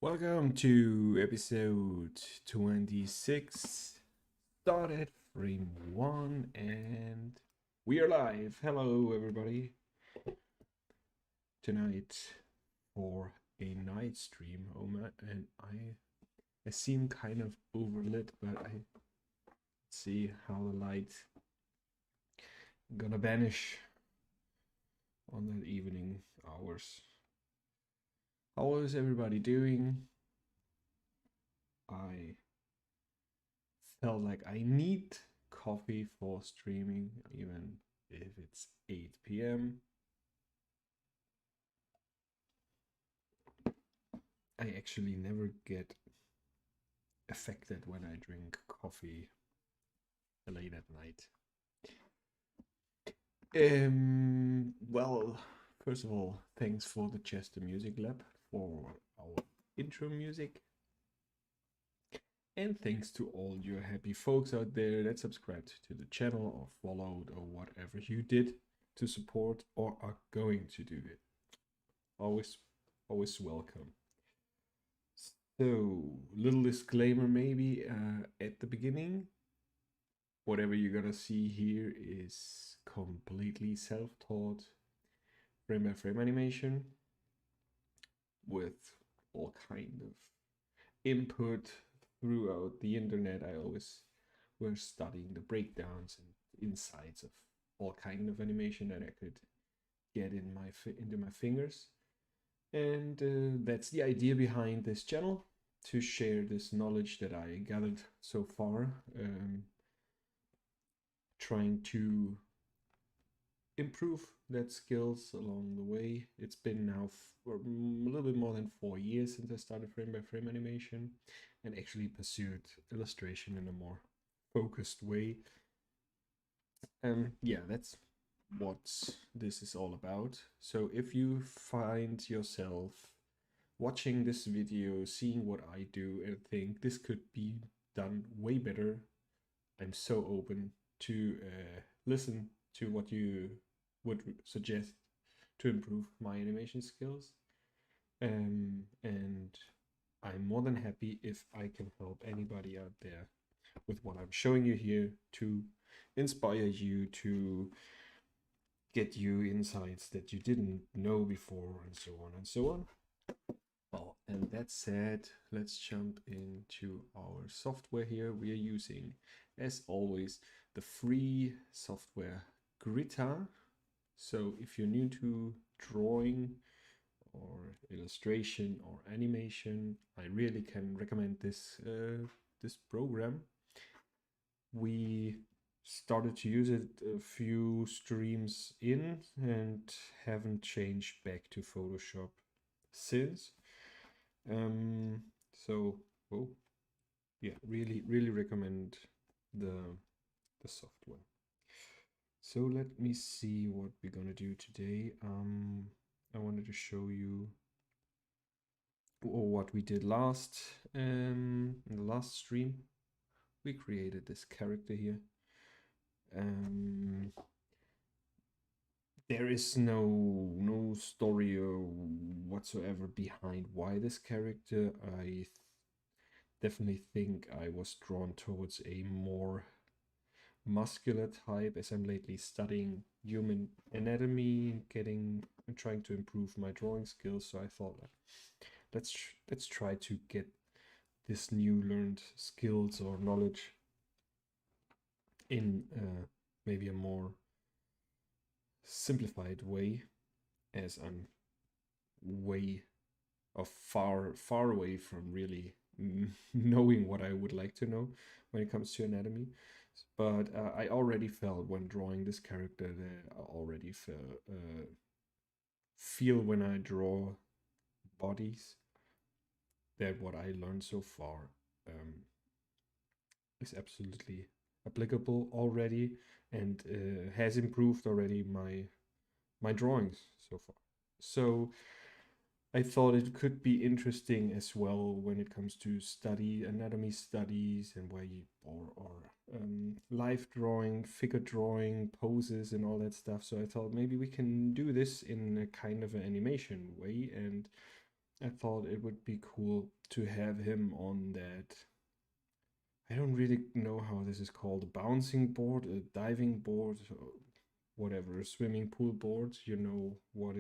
Welcome to episode 26. Started frame 1 and we are live. Hello, everybody. Tonight for a night stream. Oh man, and I seem kind of overlit, but I see how the light gonna vanish on that evening hours. How is everybody doing? I felt like I need coffee for streaming, even if it's 8 p.m. I actually never get affected when I drink coffee late at night. Well, first of all, thanks for the Chester Music Lab for our intro music. And thanks to all your happy folks out there that subscribed to the channel or followed or whatever you did to support or are going to do it. Always welcome. So, little disclaimer maybe at the beginning. Whatever you're gonna see here is completely self-taught frame by frame animation with all kind of input throughout the internet. I always were studying the breakdowns and insights of all kind of animation that I could get into my fingers, and that's the idea behind this channel, to share this knowledge that I gathered so far, trying to improve that skills along the way. It's been now for a little bit more than 4 years since I started frame by frame animation and actually pursued illustration in a more focused way. Yeah, that's what this is all about. So if you find yourself watching this video, seeing what I do, and think this could be done way better, I'm so open to listen to what you would suggest to improve my animation skills. And I'm more than happy if I can help anybody out there with what I'm showing you here to inspire you, to get you insights that you didn't know before, and so on and so on. Well, and that said, let's jump into our software here. We are using, as always, the free software Krita. So if you're new to drawing or illustration or animation, I really can recommend this this program. We started to use it a few streams in and haven't changed back to Photoshop since. So, oh, yeah, really recommend the software. So let me see what we're gonna do today. I wanted to show you what we did last in the last stream. We created this character here. There is no story or whatsoever behind why this character. I definitely think I was drawn towards a more muscular type, as I'm lately studying human anatomy, and trying to improve my drawing skills. So I thought, like, let's try to get this new learned skills or knowledge in maybe a more simplified way, as I'm far away from really knowing what I would like to know when it comes to anatomy. But I already felt when drawing this character that I already feel when I draw bodies that what I learned so far is absolutely applicable already, and has improved already my drawings so far. So I thought it could be interesting as well when it comes to anatomy studies, and where you or life drawing, figure drawing, poses, and all that stuff. So I thought maybe we can do this in a kind of an animation way, and I thought it would be cool to have him on that. I don't really know how this is called, a bouncing board, a diving board, whatever, a swimming pool board. You know what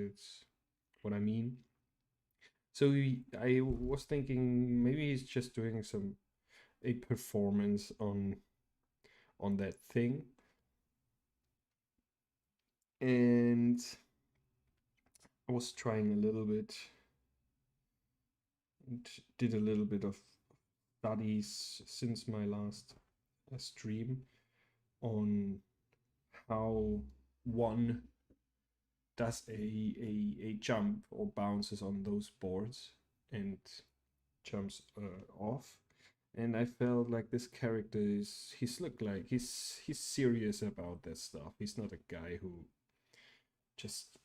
I mean. So I was thinking maybe he's just doing a performance on that thing, and I was trying a little bit and did a little bit of studies since my last stream on how one does a jump or bounces on those boards and jumps off. And I felt like this character he's looked like he's serious about that stuff. He's not a guy who just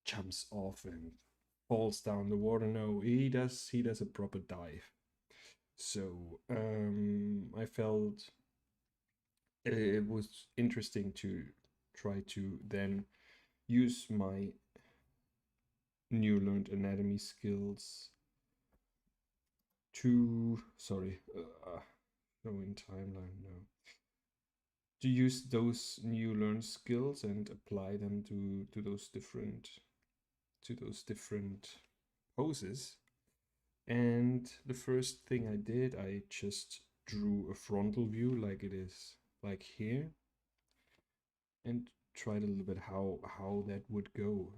jumps off and falls down the water. No, he does a proper dive. So I felt it was interesting to try to then use my new learned anatomy skills to showing timeline now, to use those new learned skills and apply them to those different poses. And the first thing I did, I just drew a frontal view like it is like here, and tried a little bit how that would go,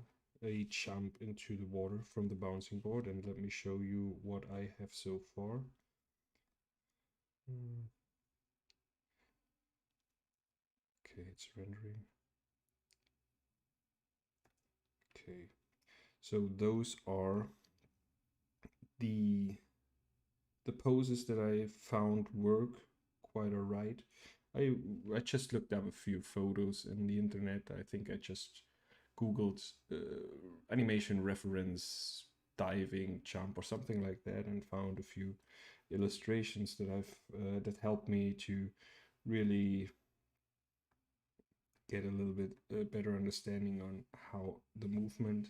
a jump into the water from the bouncing board. And let me show you what I have so far. Okay, it's rendering. Okay, so those are the poses that I found work quite alright. I I just looked up a few photos in the internet. I think I just googled animation reference diving jump or something like that and found a few illustrations that I've that helped me to really get a little bit better understanding on how the movement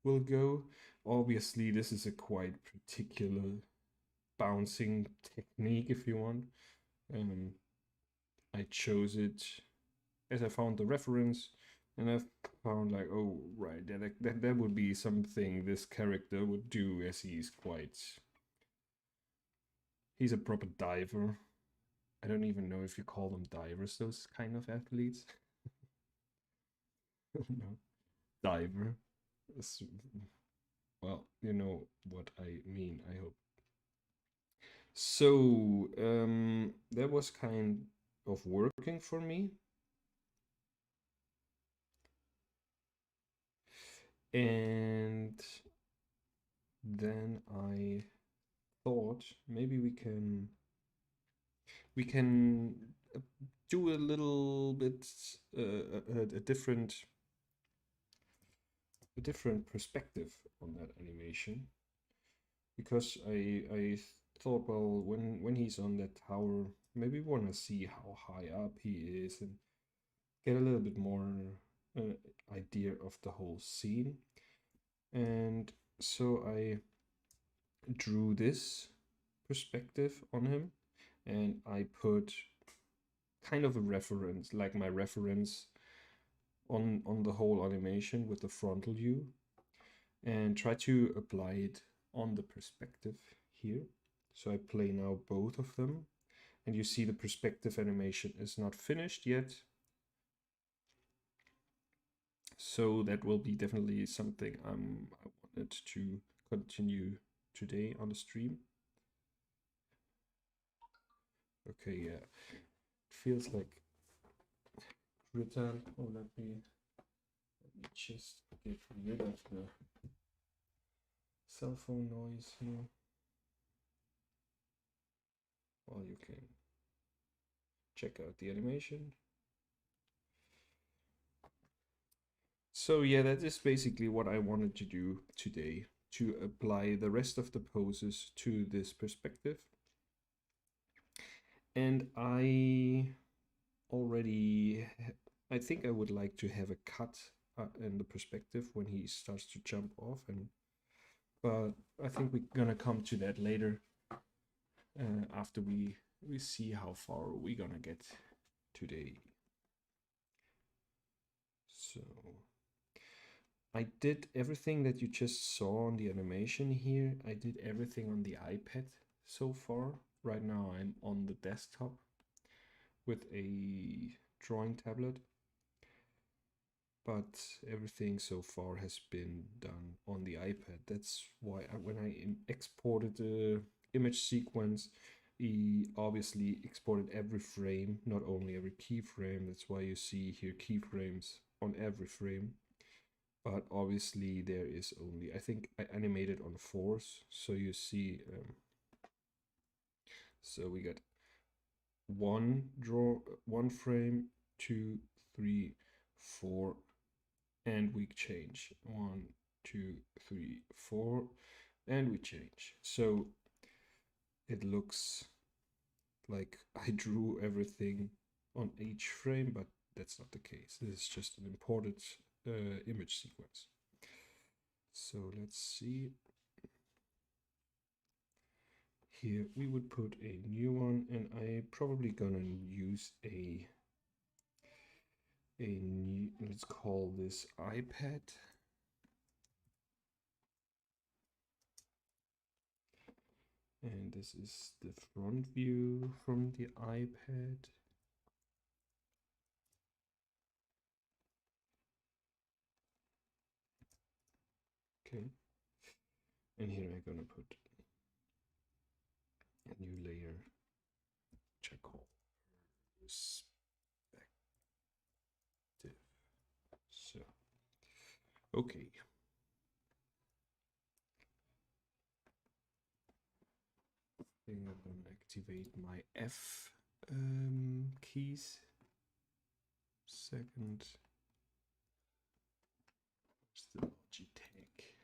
will go. Obviously, this is a quite particular bouncing technique, if you want. Um, I chose it as I found the reference, and I found like, oh right, that would be something this character would do, as he's a proper diver. I don't even know if you call them divers, those kind of athletes. No, diver. Well, you know what I mean, I hope. So, that was kind of working for me. And then I thought maybe we can do a little bit a different perspective on that animation, because I thought, well, when he's on that tower, maybe we want to see how high up he is and get a little bit more uh, idea of the whole scene. And so I drew this perspective on him, and I put kind of a reference, like my reference on the whole animation with the frontal view, and try to apply it on the perspective here. So I play now both of them, and you see the perspective animation is not finished yet. So that will be definitely something I wanted to continue today on the stream. Okay, yeah, it feels like written. Oh, let me just get rid of the cell phone noise here. Well, you can check out the animation. So yeah, that is basically what I wanted to do today, to apply the rest of the poses to this perspective. And I think I would like to have a cut in the perspective when he starts to jump off, but I think we're gonna come to that later, after we see how far we're gonna get today. So I did everything that you just saw on the animation here. I did everything on the iPad so far. Right now I'm on the desktop with a drawing tablet, but everything so far has been done on the iPad. That's why when I exported the image sequence, he obviously exported every frame, not only every keyframe. That's why you see here keyframes on every frame. But obviously there is only, I think I animated on 4s, so you see, so we got one frame, 2, 3, 4, and we change 1, 2, 3, 4, and we change. So it looks like I drew everything on each frame, but that's not the case. This is just an imported image sequence. So let's see. Here we would put a new one, and I probably gonna use a new, let's call this iPad. And this is the front view from the iPad. Okay. And here I'm gonna put a new layer, which I call perspective. So, Okay. I think I'm gonna activate my F keys. Second, where's the Logitech?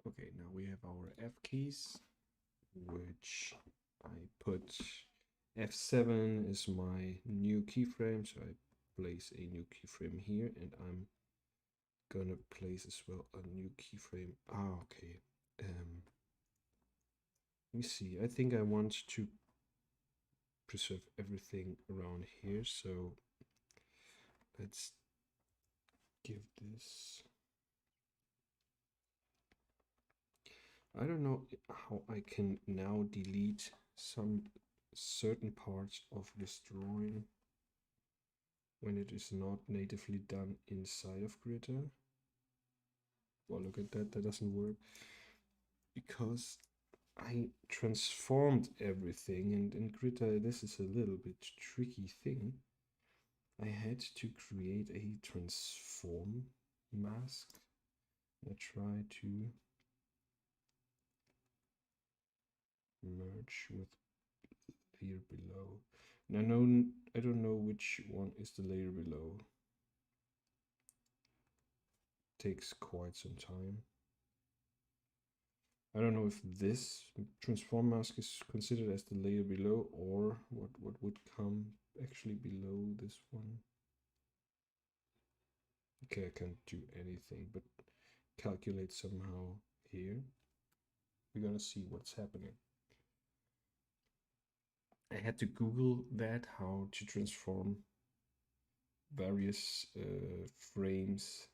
Okay, now we have our F keys, which I put F7 is my new keyframe, so I place a new keyframe here, and I'm gonna place as well a new keyframe. Okay. Let me see. I think I want to preserve everything around here, so let's give this. I don't know how I can now delete some certain parts of this drawing when it is not natively done inside of Gritter. Well, look at that, that doesn't work. Because I transformed everything, and in Gritter this is a little bit tricky thing. I had to create a transform mask. I try to merge with layer below. Now, no, I don't know which one is the layer below. Takes quite some time. I don't know if this transform mask is considered as the layer below, or what would come actually below this one. Okay, I can't do anything but calculate somehow here. We're gonna see what's happening. I had to Google that, how to transform various frames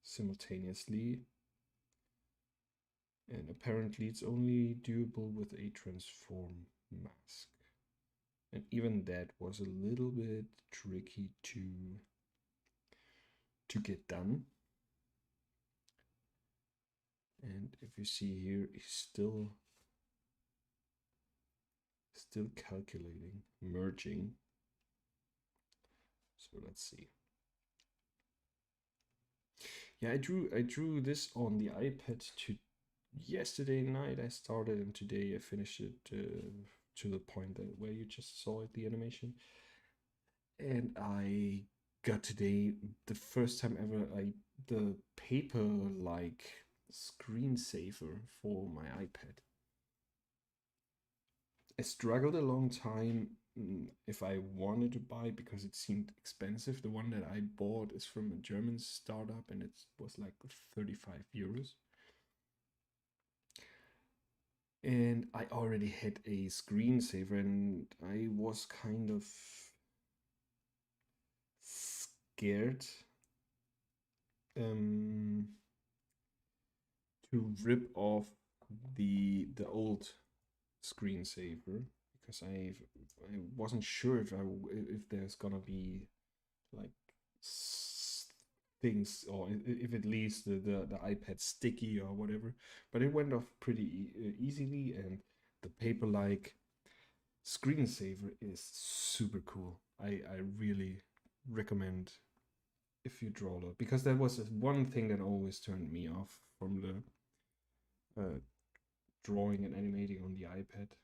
simultaneously. And apparently it's only doable with a transform mask. And even that was a little bit tricky to get done. And if you see here, he's still calculating, merging. So let's see. Yeah, I drew this on the iPad to yesterday night. I started, and today I finished it to the point that where you just saw it, the animation. And I got today the first time ever the paper like screensaver for my iPad. I struggled a long time if I wanted to buy because it seemed expensive. The one that I bought is from a German startup and it was like 35 euros. And I already had a screensaver and I was kind of scared to rip off the old screensaver because I wasn't sure if there's gonna be like things, or if it leaves the iPad sticky or whatever, but it went off pretty easily, and the paper-like screensaver is super cool. I really recommend if you draw a lot, because that was one thing that always turned me off from the drawing and animating on the iPad.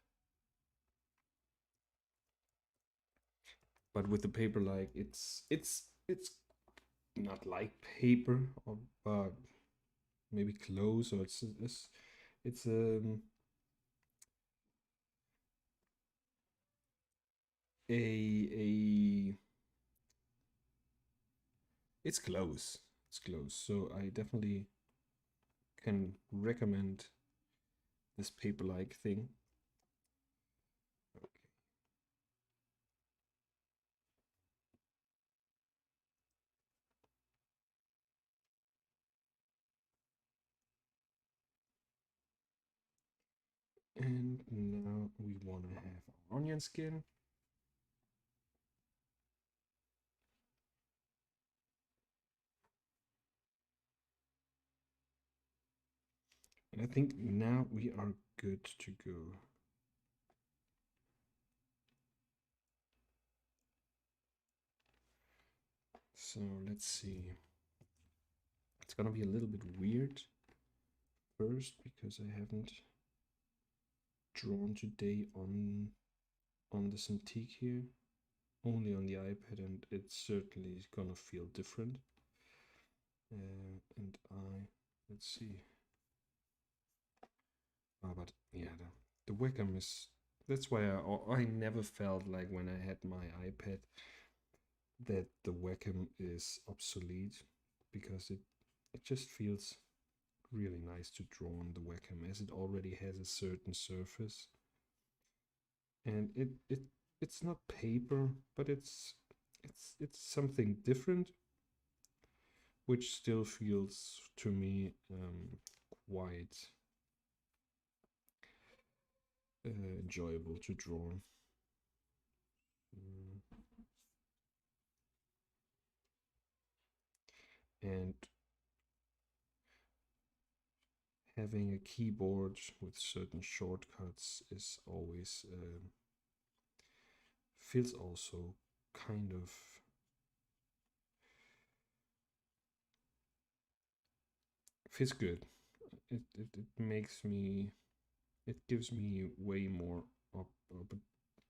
But with the paper, like it's not like paper, or but maybe close, or it's a it's close. It's close. So I definitely can recommend this paper-like thing. Okay. And now we want to have our onion skin. And I think now we are good to go. So let's see. It's gonna be a little bit weird first because I haven't drawn today on the Cintiq here, only on the iPad, and it certainly is gonna feel different. And let's see. But yeah, the Wacom is, that's why I never felt like when I had my iPad that the Wacom is obsolete, because it just feels really nice to draw on the Wacom, as it already has a certain surface, and it's not paper, but it's something different, which still feels to me quite enjoyable to draw. And having a keyboard with certain shortcuts is always feels also kind of feels good. It makes me, it gives me way more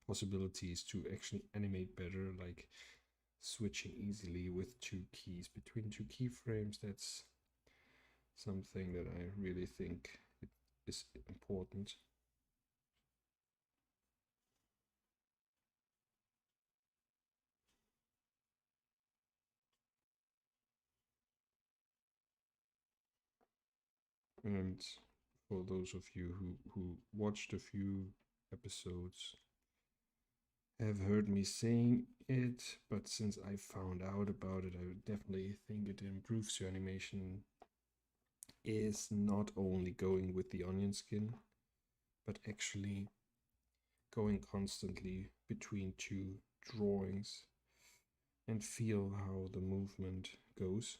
possibilities to actually animate better, like switching easily with two keys between two keyframes. That's something that I really think is important. And for those of you who watched a few episodes have heard me saying it, but since I found out about it, I would definitely think it improves your animation, is not only going with the onion skin, but actually going constantly between two drawings and feel how the movement goes.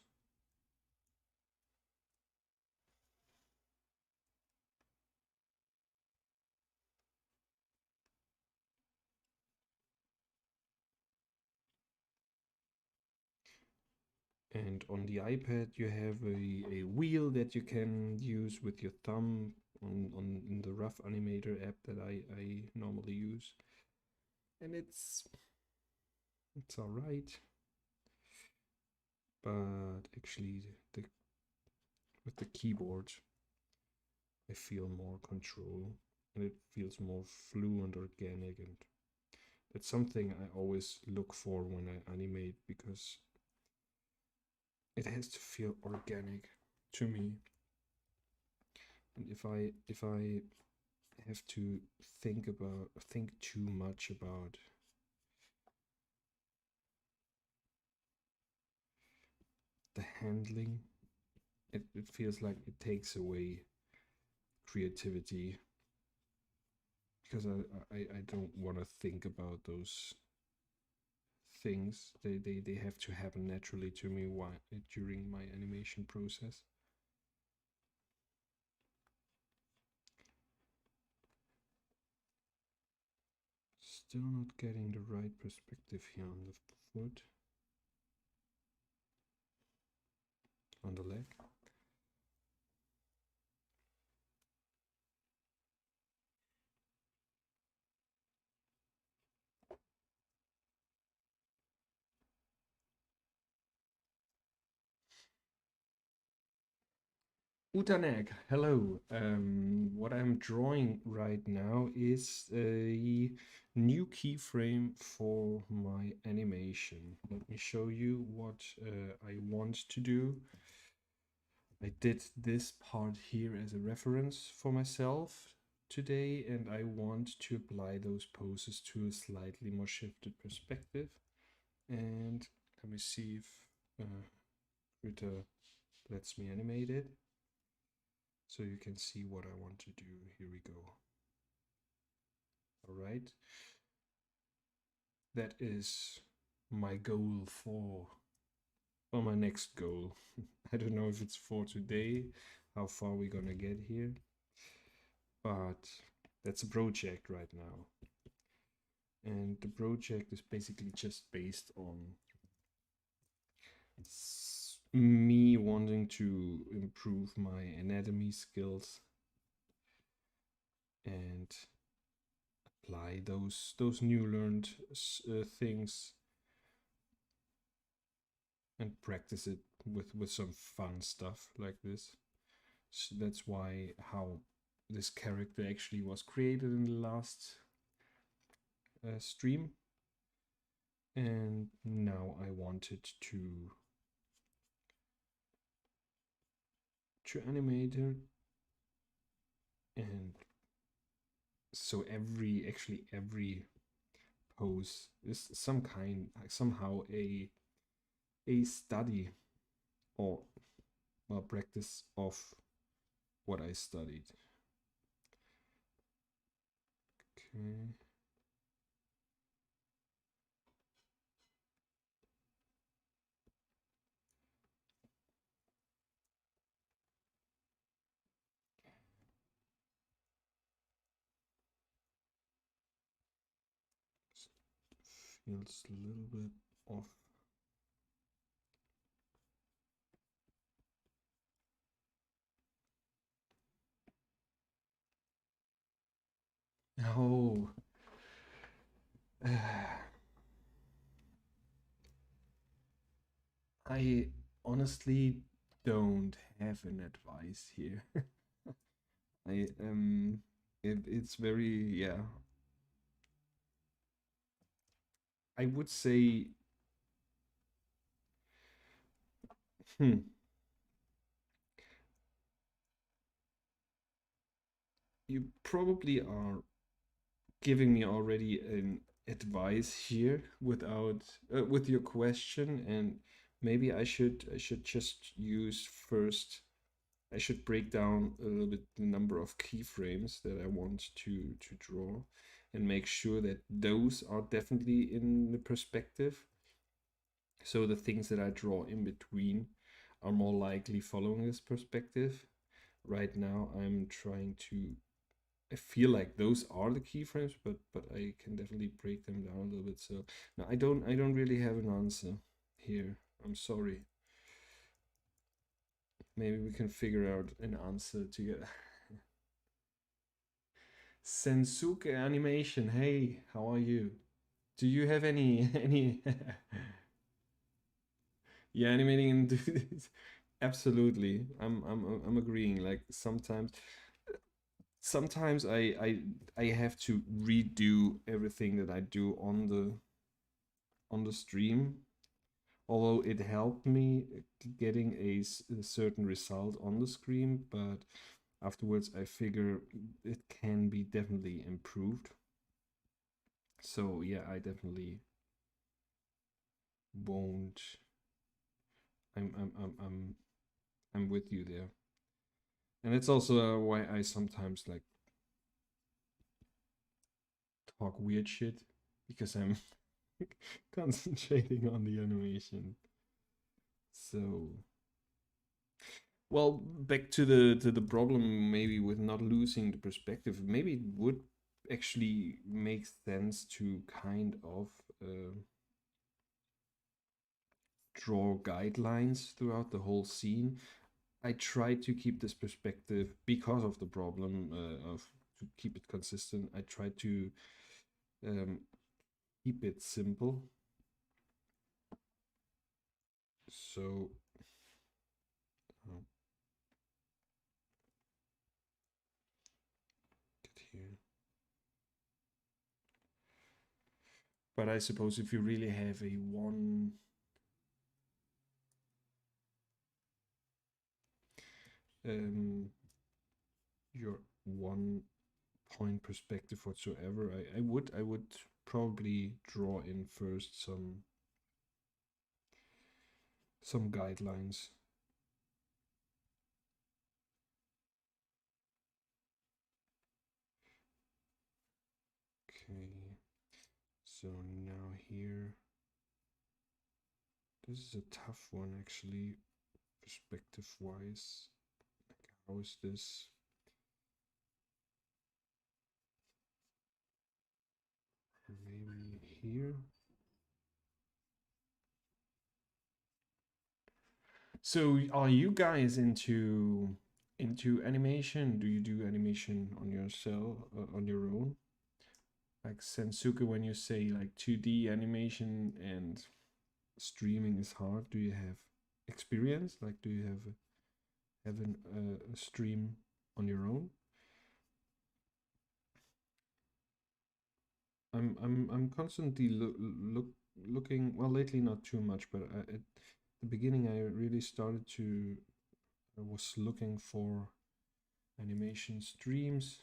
And on the iPad, you have a wheel that you can use with your thumb in the Rough Animator app that I normally use. And it's all right. But actually, with the keyboard, I feel more control, and it feels more fluent, organic, and that's something I always look for when I animate, because it has to feel organic to me. And if I have to think too much about the handling, it feels like it takes away creativity, because I don't want to think about those things. They have to happen naturally to me during my animation process. Still not getting the right perspective here on the foot, on the leg. Utanek, hello. What I'm drawing right now is a new keyframe for my animation. Let me show you what I want to do. I did this part here as a reference for myself today, and I want to apply those poses to a slightly more shifted perspective. And let me see if Krita lets me animate it, so you can see what I want to do. Here we go. All right. That is my goal for my next goal. I don't know if it's for today, how far we're gonna get here, but that's a project right now. And the project is basically just based on me wanting to improve my anatomy skills and apply those new learned things and practice it with some fun stuff like this. So that's why how this character actually was created in the last stream, and now I wanted to animate her. And so every pose is somehow a study or a practice of what I studied. Okay. Feels a little bit off. Oh. I honestly don't have an advice here. I it's very, yeah. I would say hmm, you probably are giving me already an advice here without with your question, and maybe I should just use first. I should break down a little bit the number of keyframes that I want to draw and make sure that those are definitely in the perspective. So the things that I draw in between are more likely following this perspective. Right now I'm trying to, I feel like those are the keyframes, but I can definitely break them down a little bit. So no, I don't really have an answer here. I'm sorry. Maybe we can figure out an answer together. Sensuke Animation, hey, how are you? Do you have any yeah, animating and do this? Absolutely. I'm agreeing. Like sometimes I have to redo everything that I do on the stream. Although it helped me getting a certain result on the screen, but afterwards I figure it can be definitely improved. So yeah, I definitely won't. I'm with you there, and it's also why I sometimes like talk weird shit because I'm concentrating on the animation. So well, back to the problem maybe with not losing the perspective. Maybe it would actually make sense to kind of uh, draw guidelines throughout the whole scene. I try to keep this perspective because of the problem of to keep it consistent. I try to um, keep it simple. So get here. But I suppose if you really have a one your one point perspective whatsoever, I would probably draw in first some guidelines. Okay, so now here, this is a tough one actually, perspective wise. Like how is this? here. So are you guys into animation? Do you do animation on yourself, on your own? Like Sensuke, when you say like 2D animation and streaming is hard, do you have experience? Like, do you have a stream on your own? I'm constantly looking. Well, lately not too much, but at the beginning I really started to. I was looking for animation streams,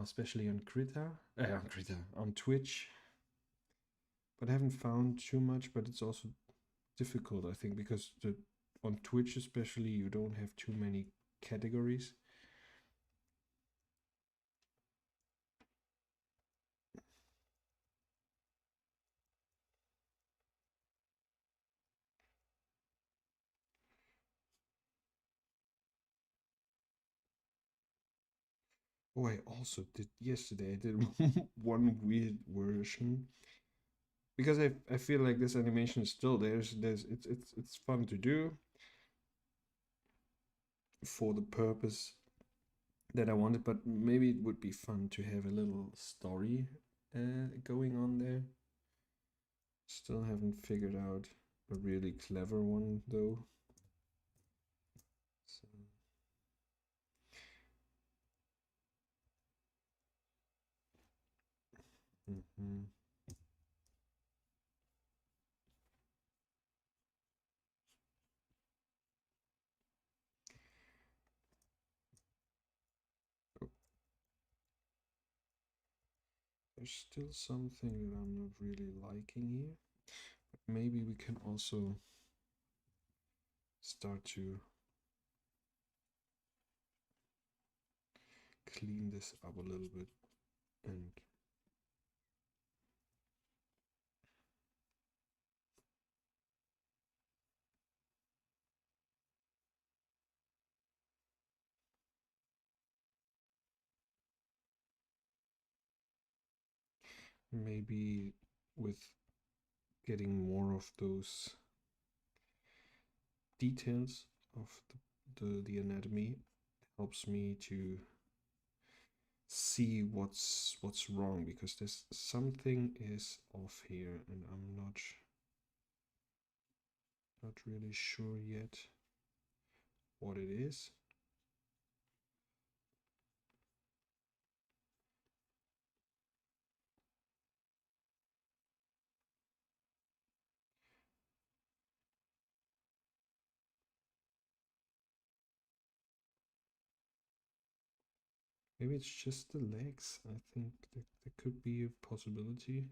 especially on on Twitch. But I haven't found too much. But it's also difficult, I think, because on Twitch especially you don't have too many categories. Oh, I also did yesterday. I did one weird version because I feel like this animation is still there's it's fun to do for the purpose that I wanted, but maybe it would be fun to have a little story going on there. Still haven't figured out a really clever one though. So, mhm. Oh, there's still something that I'm not really liking here. But maybe we can also start to clean this up a little bit and maybe with getting more of those details of the anatomy helps me to see what's wrong, because there's something is off here and I'm not really sure yet what it is. Maybe it's just the legs. I think that could be a possibility.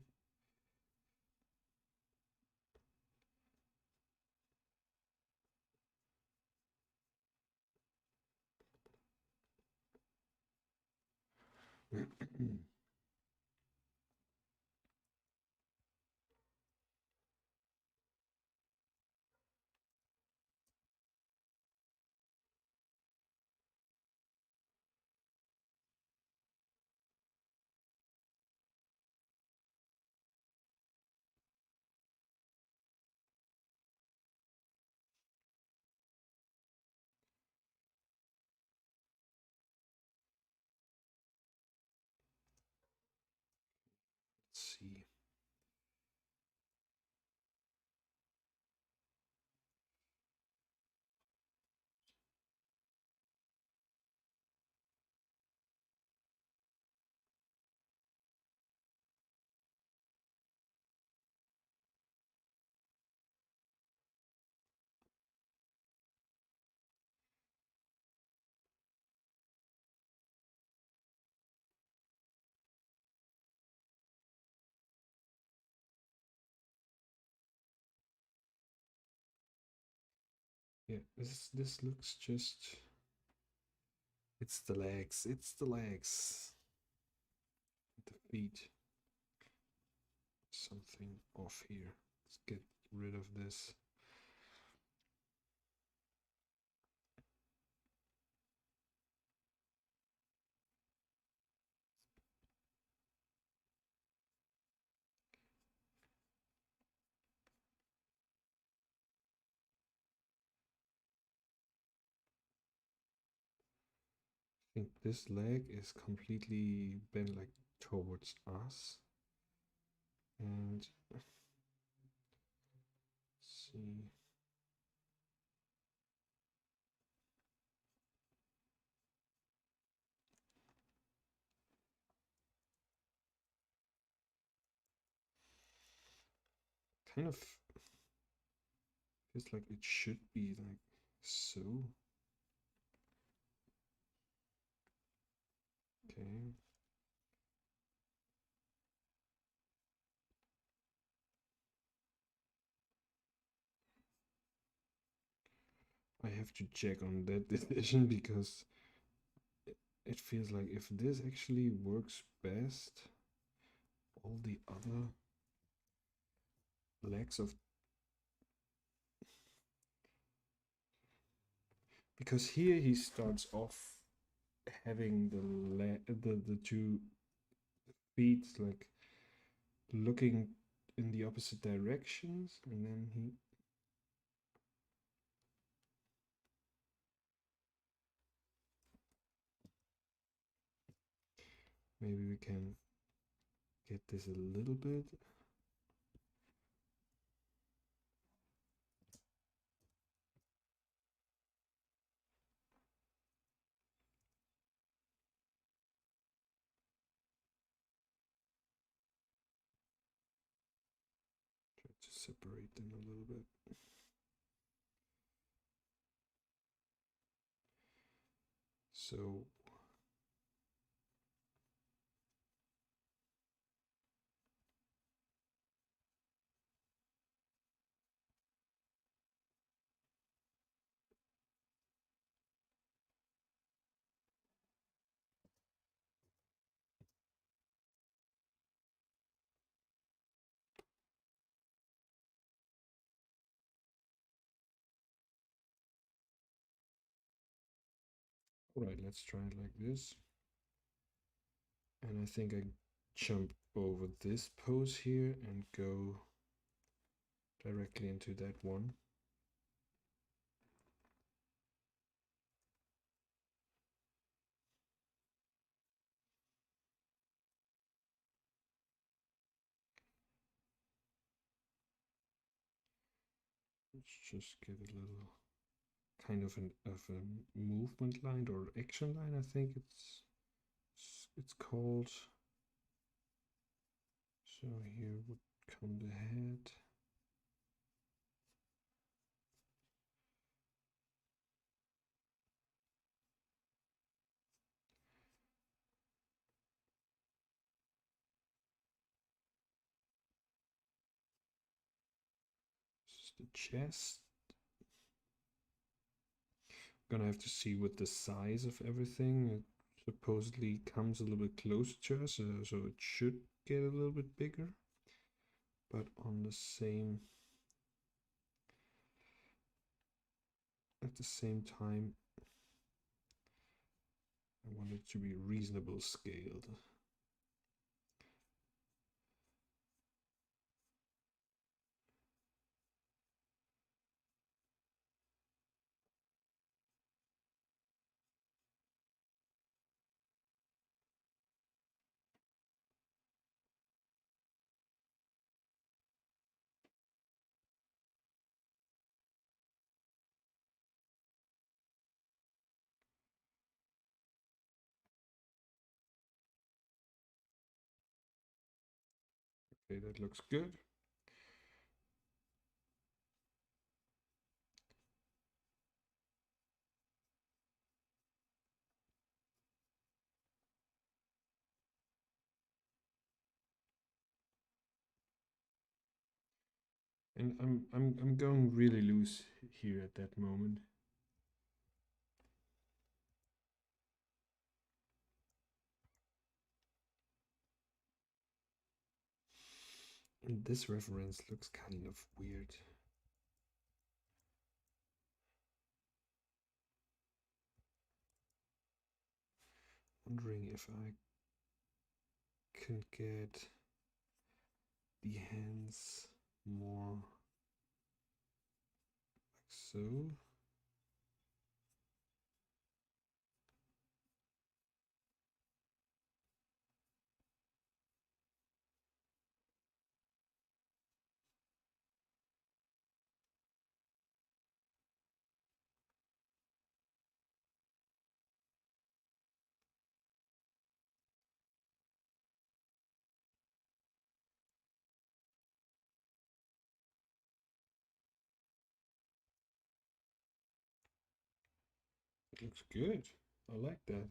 Let's see. Yeah, this looks just. It's the legs. It's the legs. The feet. Something off here. Let's get rid of this. think this leg is completely bent like towards us. And let's see. Kind of feels like it should be like so. Okay. I have to check on that decision because it feels like if this actually works best, all the other legs of, because here he starts off having the two feet like looking in the opposite directions, and then he maybe we can get this a little bit. Try to separate them a little bit. So all right, let's try it like this. And I think I jump over this pose here and go directly into that one. Let's just get a little kind of a movement line or action line, I think it's called. So here would come the head. This is the chest. Gonna have to see with the size of everything. It supposedly comes a little bit closer to us, so it should get a little bit bigger. But on the same, at the same time, I want it to be reasonable scaled. Okay, that looks good. And I'm going really loose here at that moment. And this reference looks kind of weird. Wondering if I can get the hands more like so. Looks good. I like that.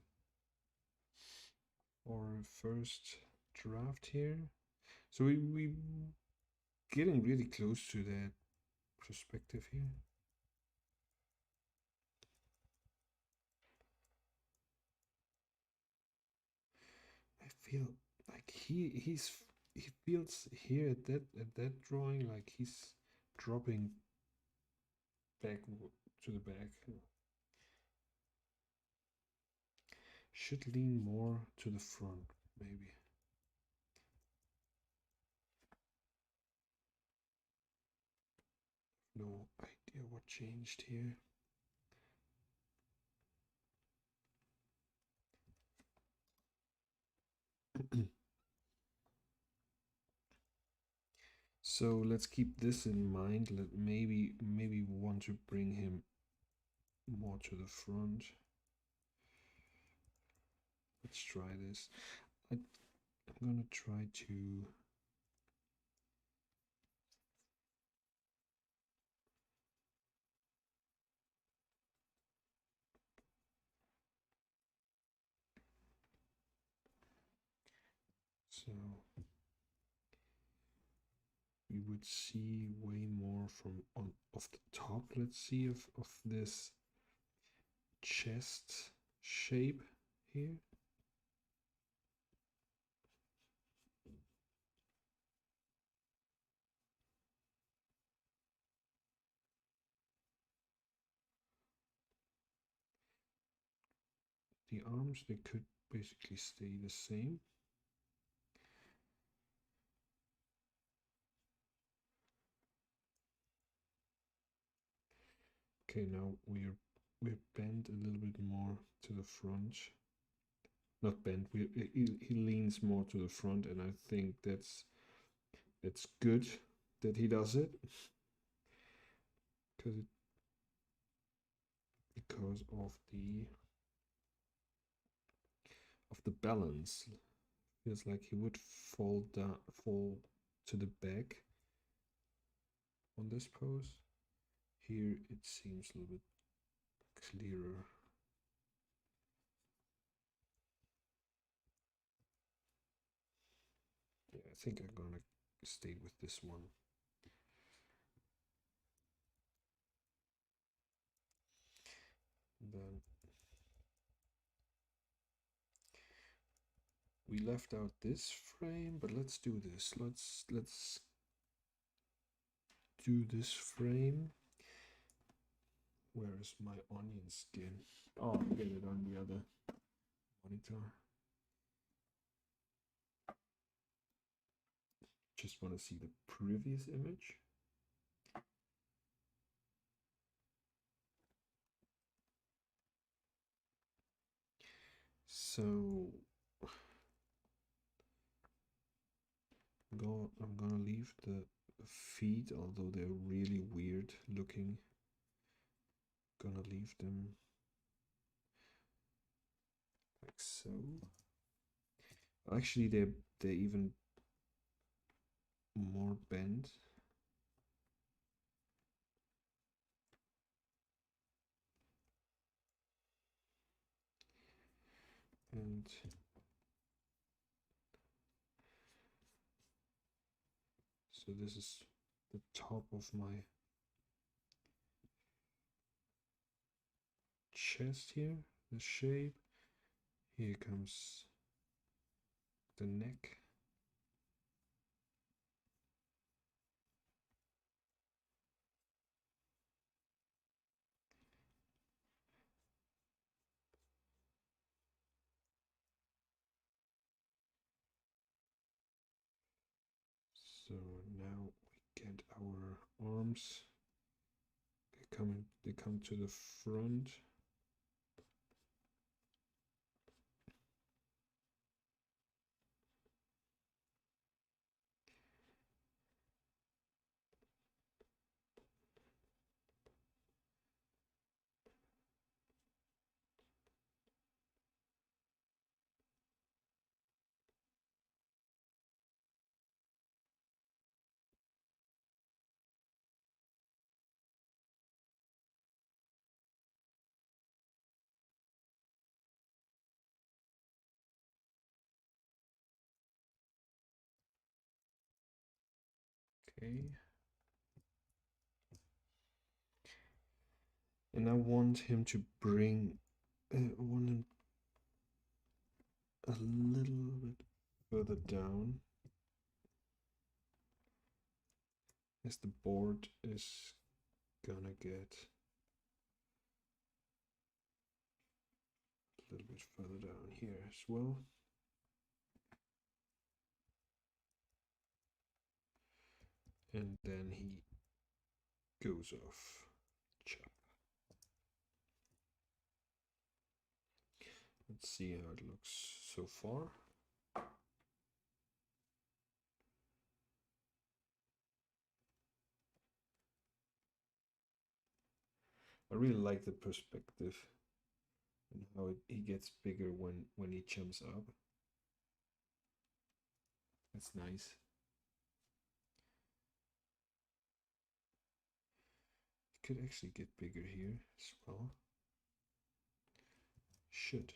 Our first draft here. So we getting really close to that perspective here. I feel like he feels here at that drawing like he's dropping back to the back. Should lean more to the front, maybe. No idea what changed here. So let's keep this in mind. Maybe want to bring him more to the front. Let's try this. I'm gonna try to so we would see way more from on of the top. Let's see of this chest shape here. The arms, they could basically stay the same. Okay, now we're bent a little bit more to the front. Not bent. He leans more to the front, and I think that's good that he does it because of the balance. Feels like he would fall to the back on this pose. Here it seems a little bit clearer. Yeah, I think I'm gonna stay with this one. Then we left out this frame, but let's do this. Let's do this frame. Where is my onion skin? Oh, I'll get it on the other monitor. Just want to see the previous image. So I'm gonna leave the feet, although they're really weird looking. Gonna leave them like so. Actually, they're even more bent. And so this is the top of my chest here, the shape. Here comes the neck. So now we get our arms. They come to the front. Okay. And I want him to bring, I want him a little bit further down, as the board is gonna get a little bit further down here as well. And then he goes off. Chop. Let's see how it looks so far. I really like the perspective and how he gets bigger when he jumps up. That's nice. It could actually get bigger here as well. Should.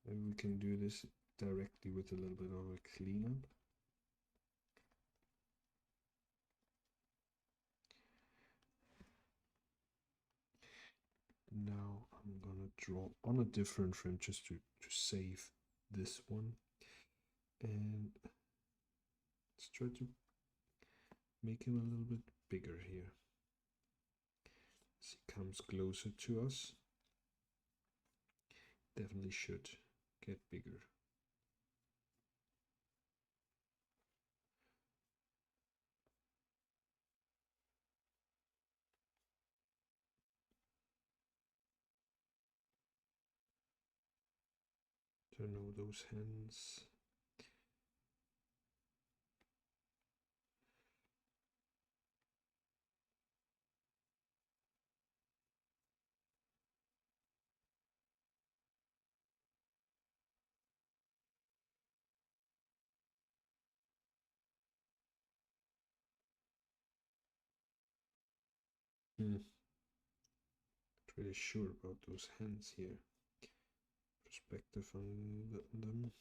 Maybe we can do this directly with a little bit of a cleanup. Now I'm gonna draw on a different frame just to save this one. And let's try to make him a little bit bigger here. As he comes closer to us, definitely should get bigger. Don't know those hands. Not really sure about those hands here. Perspective on them.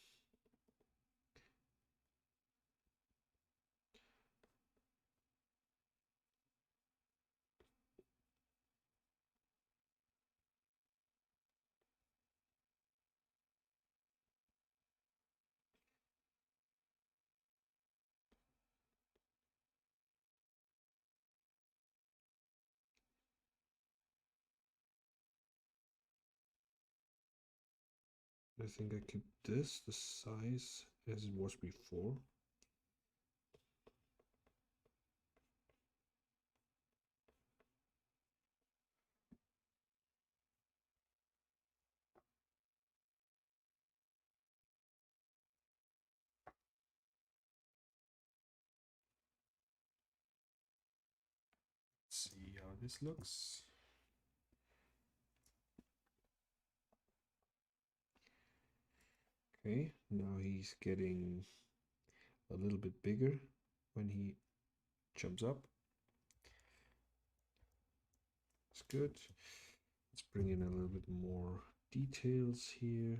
I think I keep this the size as it was before. Let's see how this looks. Okay, now he's getting a little bit bigger when he jumps up. It's good. Let's bring in a little bit more details here.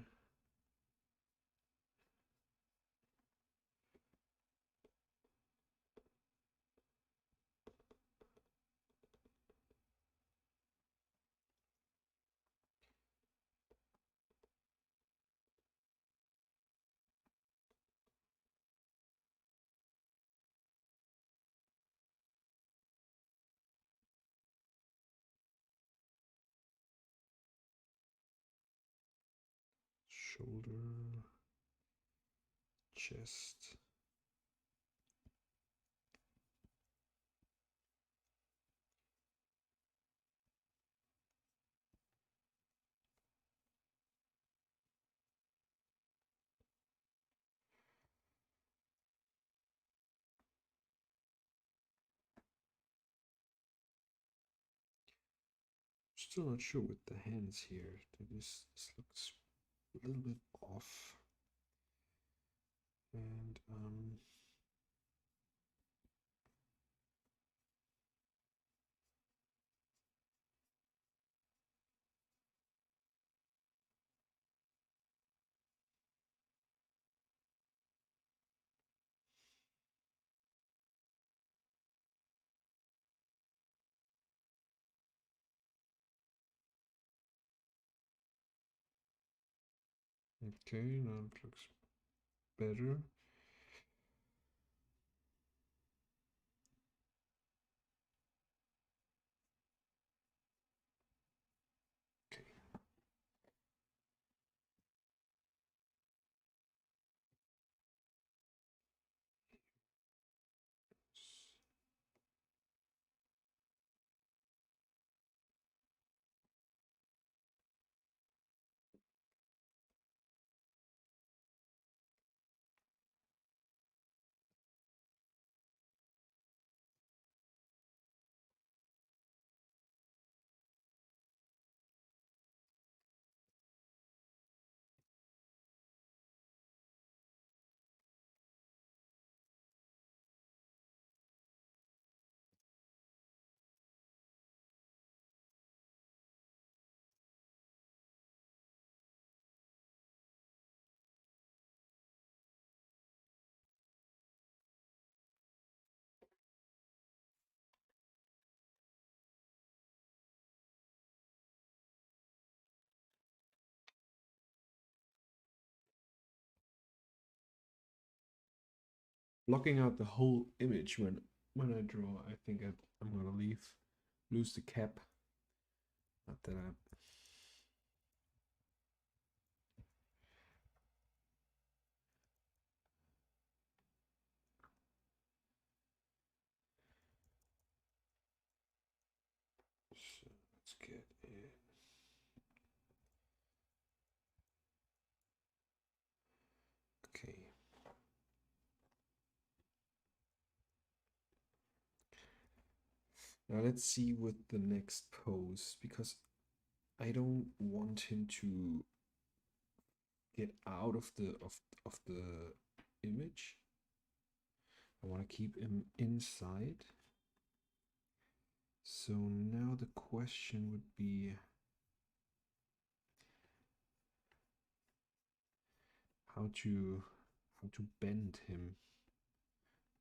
Shoulder, chest. Still not sure with the hands here. This looks a little bit off. And Okay, now it looks better. Okay. Blocking out the whole image when I draw. I think I'm gonna lose the cap. Not that I. So let's get in. Okay. Now let's see what the next pose, because I don't want him to get out of the image. I want to keep him inside. So now the question would be how to bend him,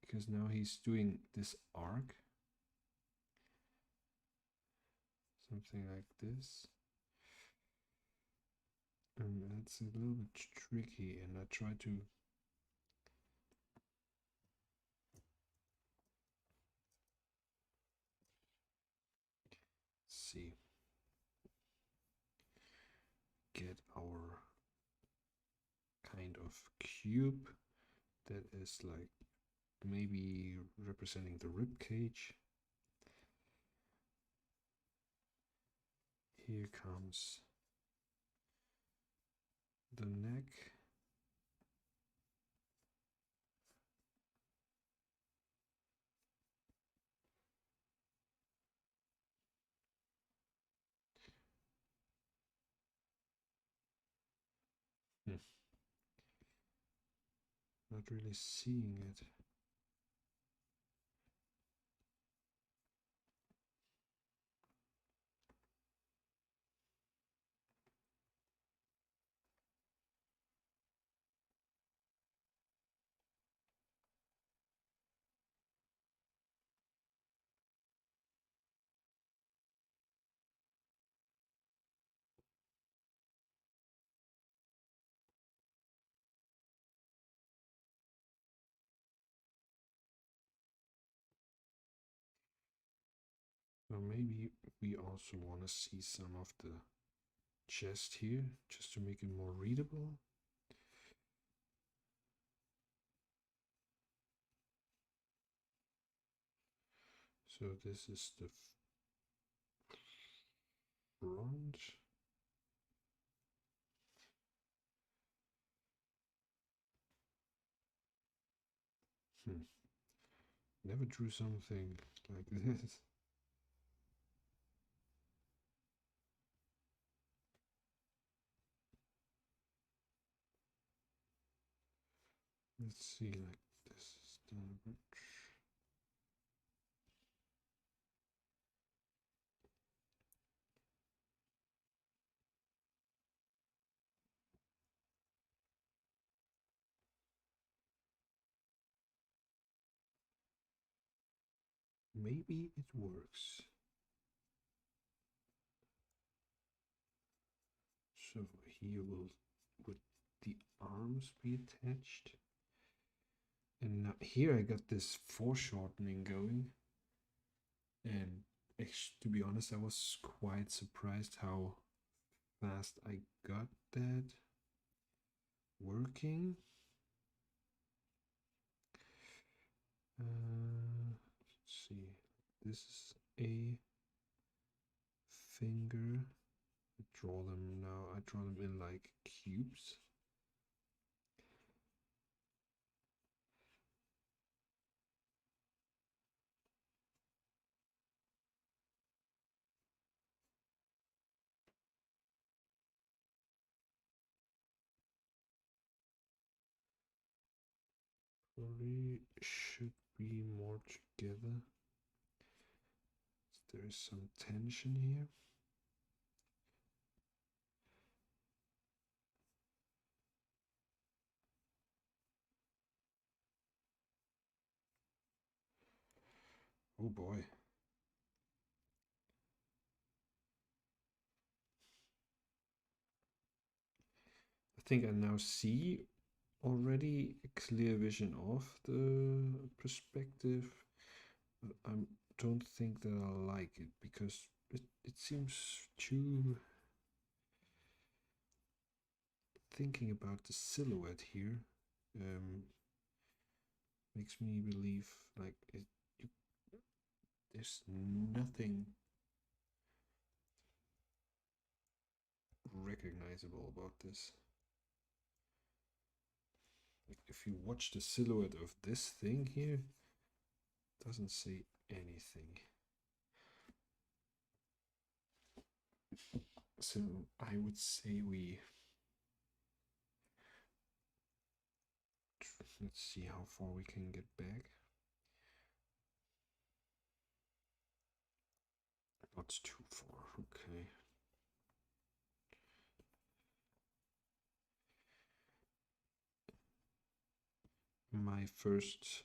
because now he's doing this arc, something like this, and that's a little bit tricky, and I try to see, get our kind of cube that is like maybe representing the rib cage. Here comes the neck. Not really seeing it. So maybe we also want to see some of the chest here, just to make it more readable. So this is the front. Never drew something like this. Let's see, like this is the bridge. Maybe it works. So here would the arms be attached. And now here I got this foreshortening going. And to be honest, I was quite surprised how fast I got that working. Let's see. This is a finger. I draw them now. I draw them in like cubes. Probably should be more together. There is some tension here. Oh boy. I think I now see already a clear vision of the perspective. But I don't think that I like it because it seems too... Thinking about the silhouette here makes me believe like there's nothing recognizable about this. Like if you watch the silhouette of this thing here, it doesn't say anything. So I would say let's see how far we can get back. Not too far, okay. My first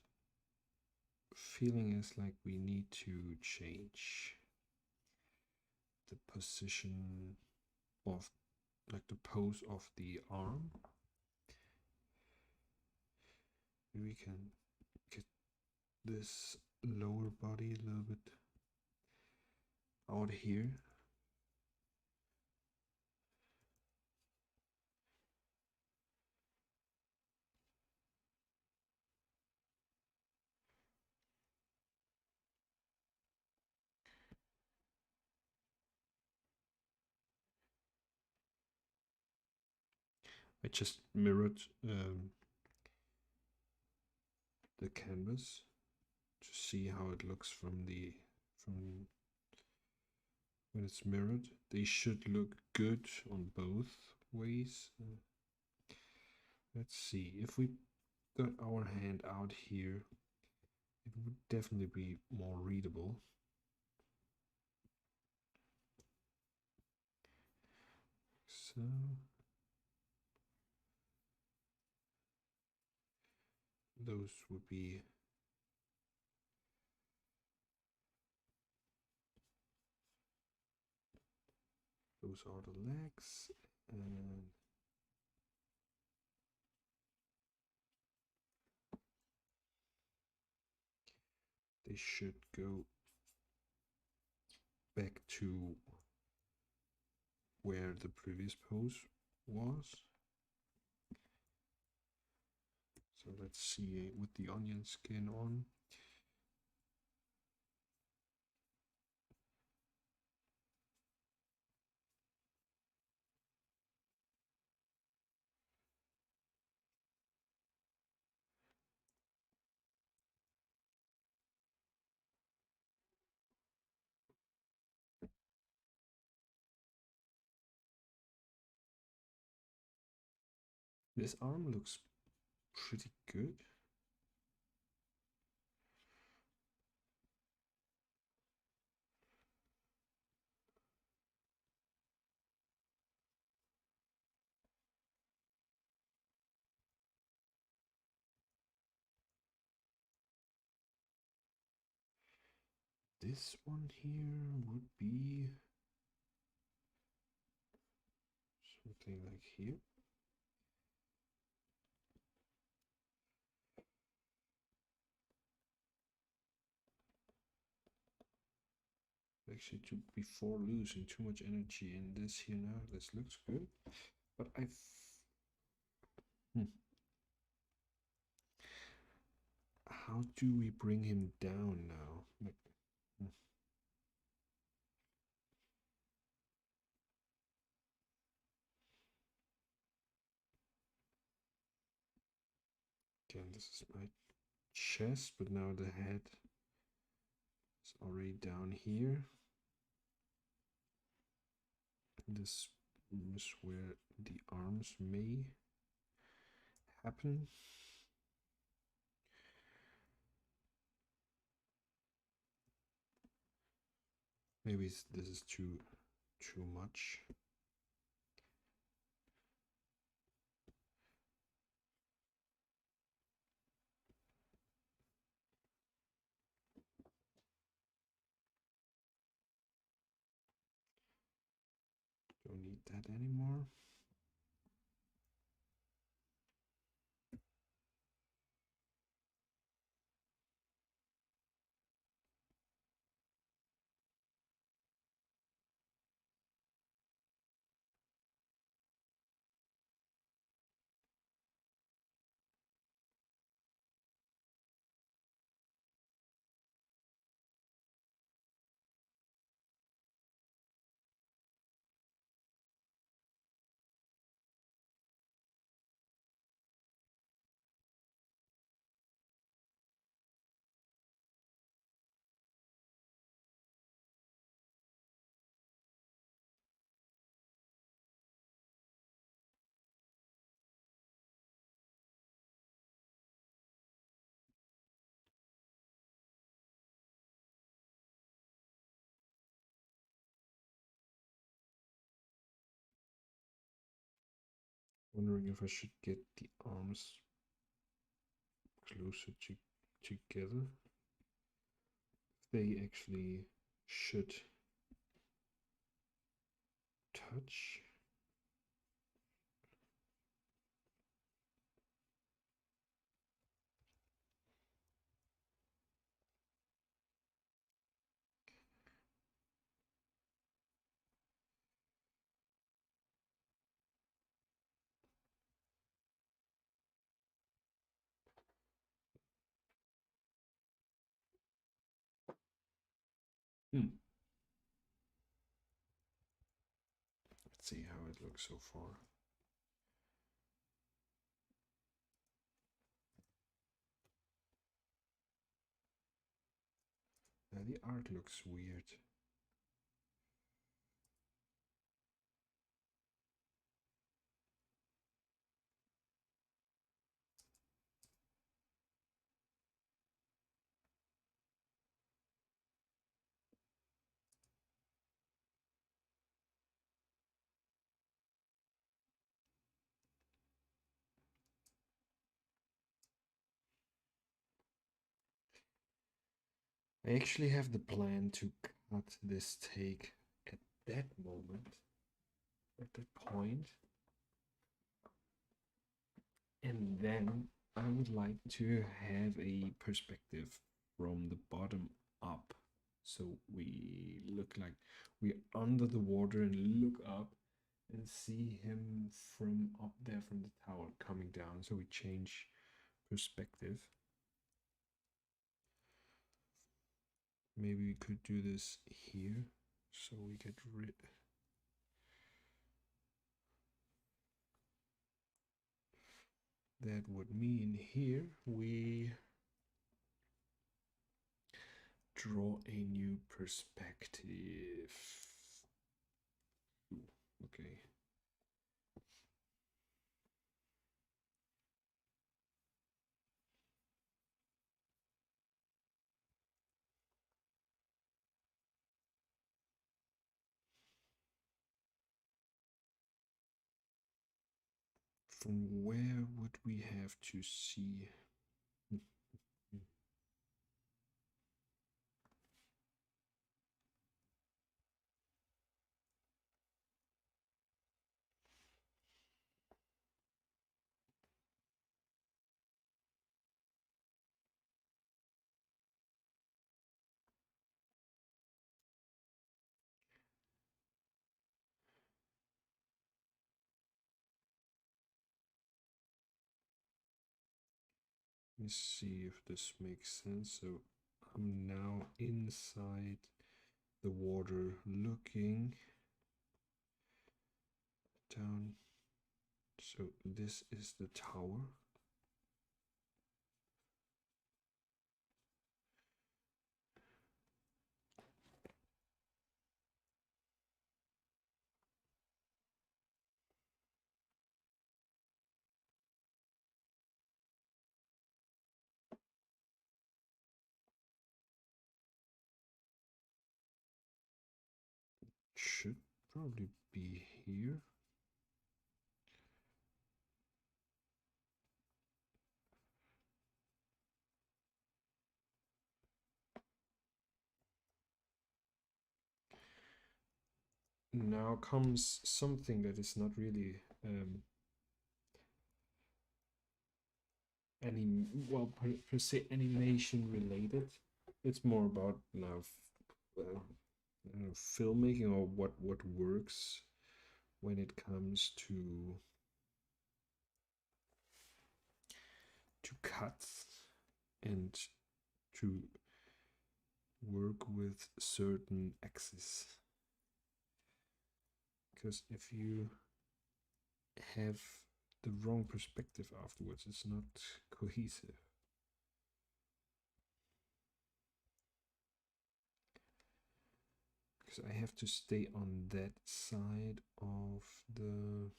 feeling is like we need to change the position of like the pose of the arm. Maybe we can get this lower body a little bit out here. I just mirrored the canvas to see how it looks from when it's mirrored. They should look good on both ways. Let's see, if we got our hand out here, it would definitely be more readable. So those would be those are the legs, and they should go back to where the previous pose was. So let's see with the onion skin on. This arm looks pretty good. This one here would be something like here. actually to before losing too much energy in this here now. This looks good, but how do we bring him down now? Like, again, this is my chest, but now the head is already down here. This is where the arms may happen. Maybe this is too much. Don't need that anymore. Wondering if I should get the arms closer together. They actually should touch. Let's see how it looks so far. The art looks weird. I actually have the plan to cut this take at that moment, at that point. And then I would like to have a perspective from the bottom up. So we look like we're under the water and look up and see him from up there from the tower coming down. So we change perspective. Maybe we could do this here so we get rid. That would mean here we draw a new perspective. Okay. From where would we have to see? me see if this makes sense. So I'm now inside the water looking down. So this is the tower. Should probably be here. Now comes something that is not really any, well, per se animation related. It's more about now filmmaking, or what works when it comes to cuts and to work with certain axes. Because if you have the wrong perspective afterwards, it's not cohesive. Because I have to stay on that side of the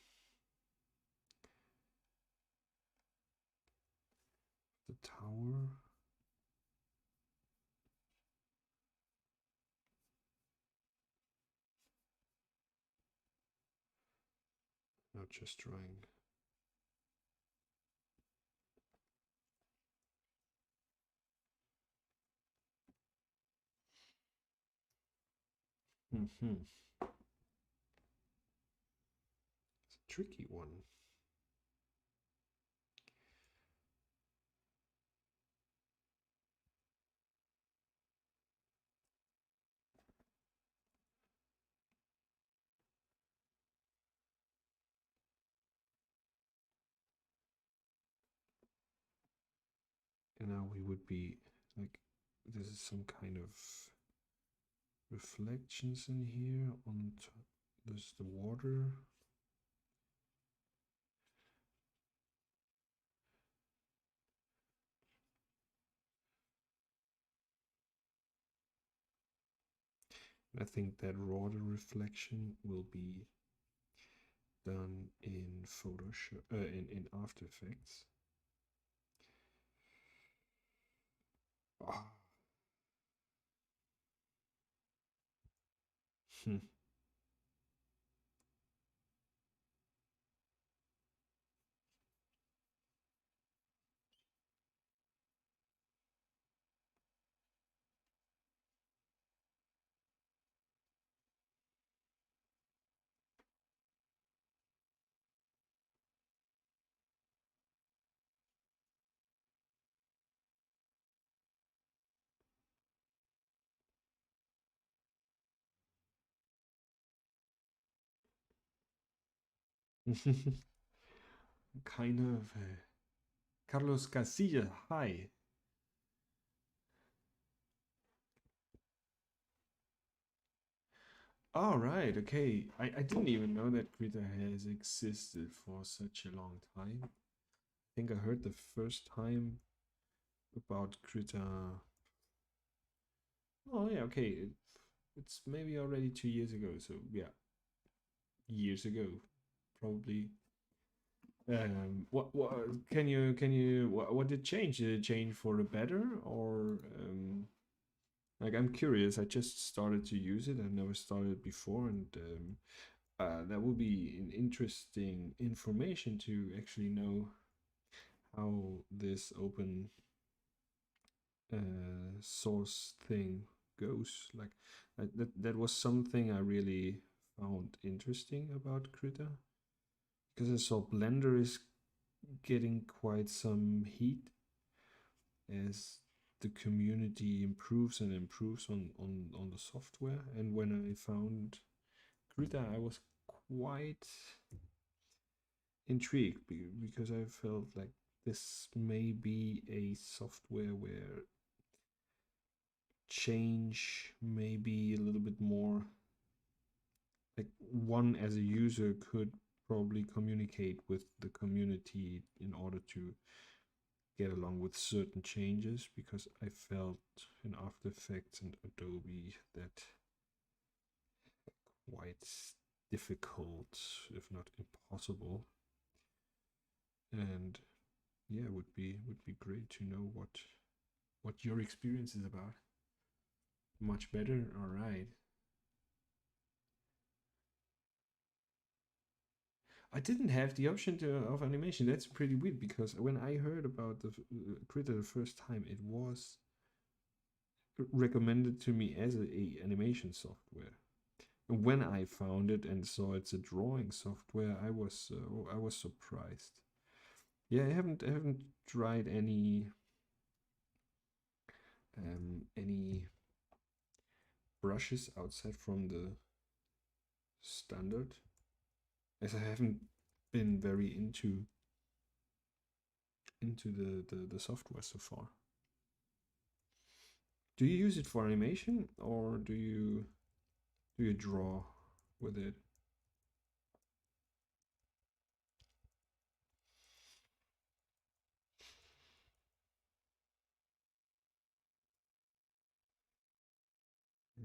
tower. Not just trying. Mm-hmm. It's a tricky one. And now we would be like, this is some kind of reflections in here on top. There's the water. I think that water reflection will be done in Photoshop, in After Effects. Ah. Kind of. Carlos Casilla, hi. All right, okay. I didn't even know that Krita has existed for such a long time. I think I heard the first time about Krita. Oh, yeah, okay. It's maybe already 2 years ago, so yeah, years ago, probably. What what did change? Did it change for the better, or like, I'm curious. I just started to use it. I never started before, and that would be an interesting information to actually know how this open source thing goes. Like, that was something I really found interesting about Krita, because I saw Blender is getting quite some heat as the community improves and improves on the software. And when I found Krita, I was quite intrigued, because I felt like this may be a software where change may be a little bit more, like one as a user could probably communicate with the community in order to get along with certain changes, because I felt in After Effects and Adobe that quite difficult, if not impossible. And yeah, would be great to know what your experience is about. Much better. All right. I didn't have the option of animation. That's pretty weird, because when I heard about the Krita the first time, it was recommended to me as a animation software. And when I found it and saw it's a drawing software, I was surprised. Yeah, I haven't tried any brushes outside from the standard, as I haven't been very into the software so far. Do you use it for animation, or do you draw with it?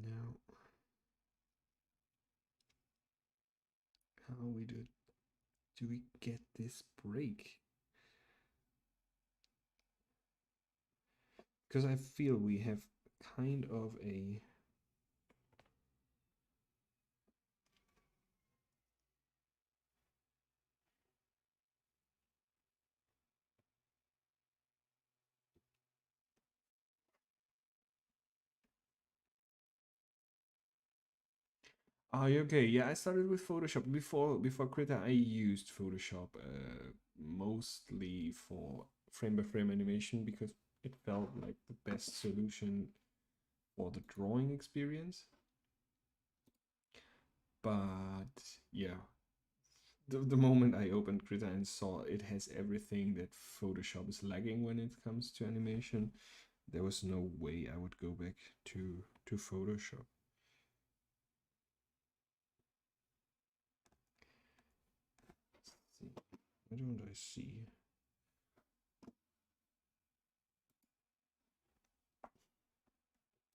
Now, how we get this break? Because I feel we have kind of a Oh, okay. Yeah, I started with Photoshop before Krita. I used Photoshop mostly for frame by frame animation, because it felt like the best solution for the drawing experience. But yeah, the moment I opened Krita and saw it has everything that Photoshop is lacking when it comes to animation, there was no way I would go back to Photoshop. Let's see. Why don't I see?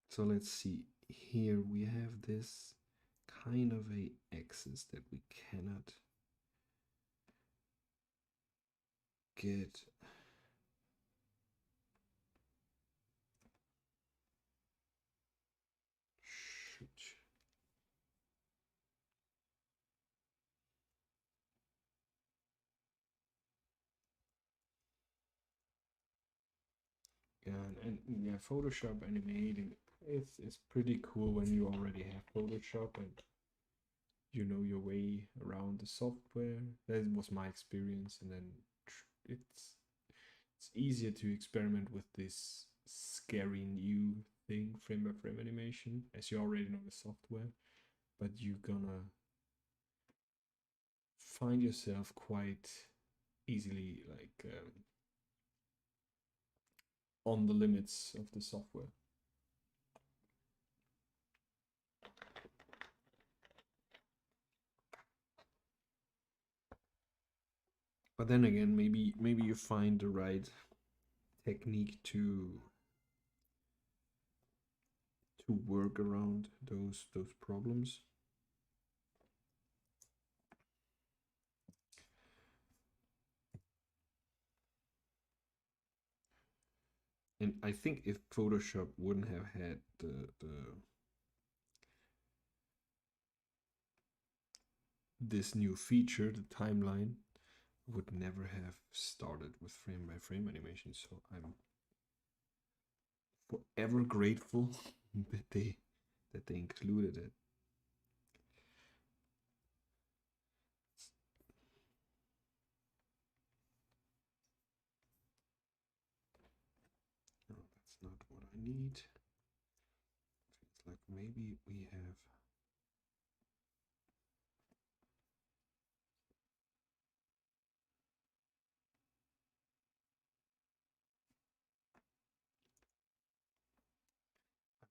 So let's see. Here we have this kind of a axis that we cannot get. Shoot. Yeah, and yeah, Photoshop animating is pretty cool when you already have Photoshop and you know your way around the software. That was my experience, and then it's easier to experiment with this scary new thing, frame by frame animation, as you already know the software, but you're gonna find yourself quite easily like on the limits of the software. But then again, maybe you find the right technique to work around those problems. And I think if Photoshop wouldn't have had the this new feature, the timeline, would never have started with frame by frame animation. So I'm forever grateful that they included it. No, that's not what I need. It's like maybe we have.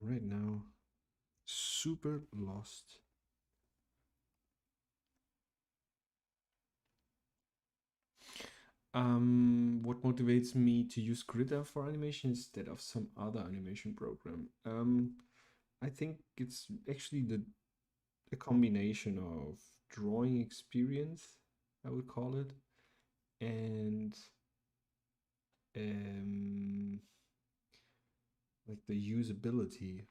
right now super lost. What motivates me to use Krita for animation instead of some other animation program? I think it's actually a combination of drawing experience, I would call it, and um, like the usability.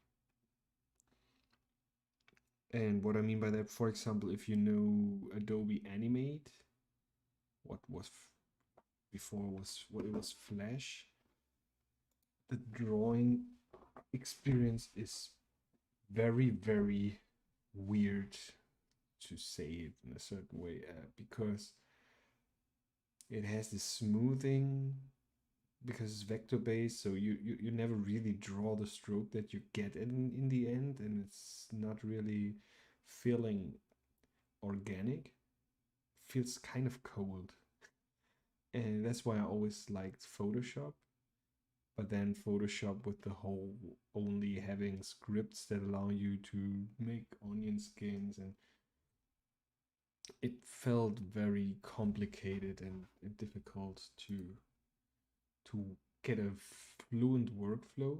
And what I mean by that, for example, if you know Adobe Animate, what was before was what it was Flash, the drawing experience is very, very weird to say it in a certain way because it has this smoothing because it's vector based, so you never really draw the stroke that you get in the end, and it's not really feeling organic. Feels kind of cold, and that's why I always liked Photoshop. But then Photoshop with the whole only having scripts that allow you to make onion skins, and it felt very complicated and difficult to get a fluent workflow.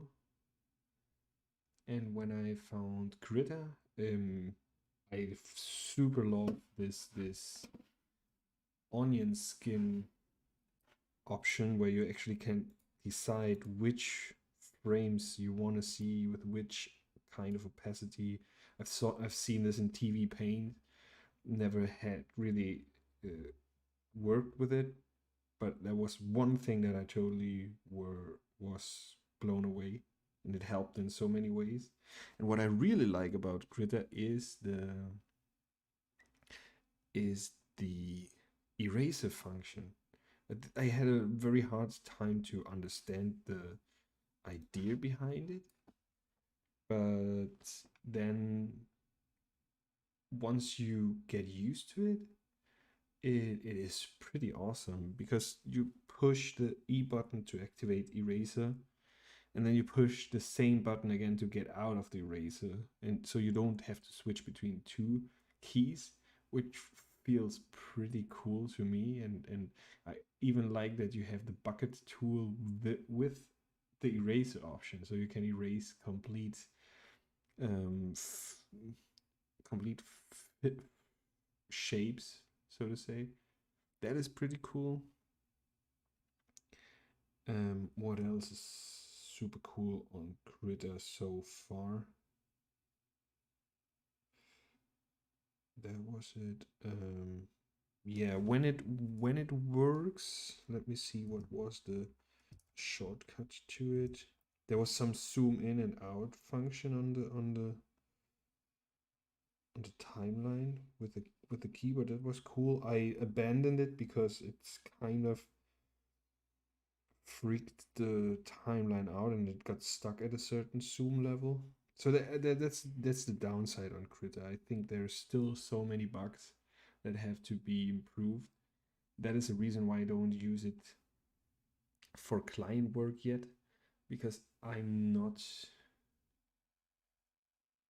And when I found Krita, I super love this onion skin option where you actually can decide which frames you want to see with which kind of opacity. I've seen this in TV Paint. Never had really worked with it, but there was one thing that I totally was blown away, and it helped in so many ways. And what I really like about Krita is the eraser function. I had a very hard time to understand the idea behind it, but then once you get used to it, it is pretty awesome because you push the E button to activate eraser, and then you push the same button again to get out of the eraser, and so you don't have to switch between two keys, which feels pretty cool to me. And I even like that you have the bucket tool with the eraser option, so you can erase um, f- complete shapes, so to say. That is pretty cool. What else is super cool on Krita so far? That was it. Yeah, when it works, let me see what was the shortcut to it. There was some zoom in and out function on the timeline with the keyboard. That was cool. I abandoned it because it's kind of freaked the timeline out and it got stuck at a certain zoom level. So that's the downside on Krita. I think there's still so many bugs that have to be improved. That is the reason why I don't use it for client work yet, because I'm not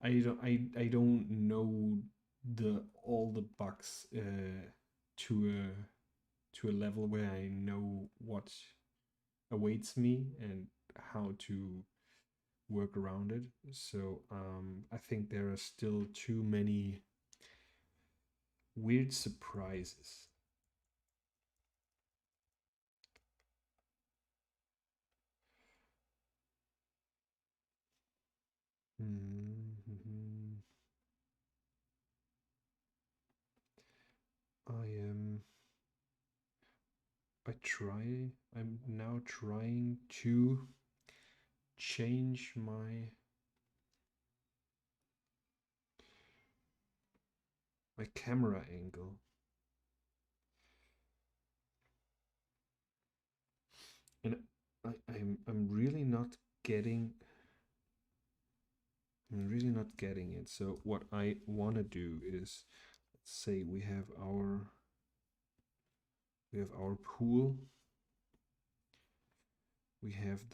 I don't know the all the bugs to a level where I know what awaits me and how to work around it. So I think there are still too many weird surprises. Mm-hmm. I am. I'm now trying to change my camera angle. And getting I'm really not getting it. So what I want to do is, let's say we have our pool. We have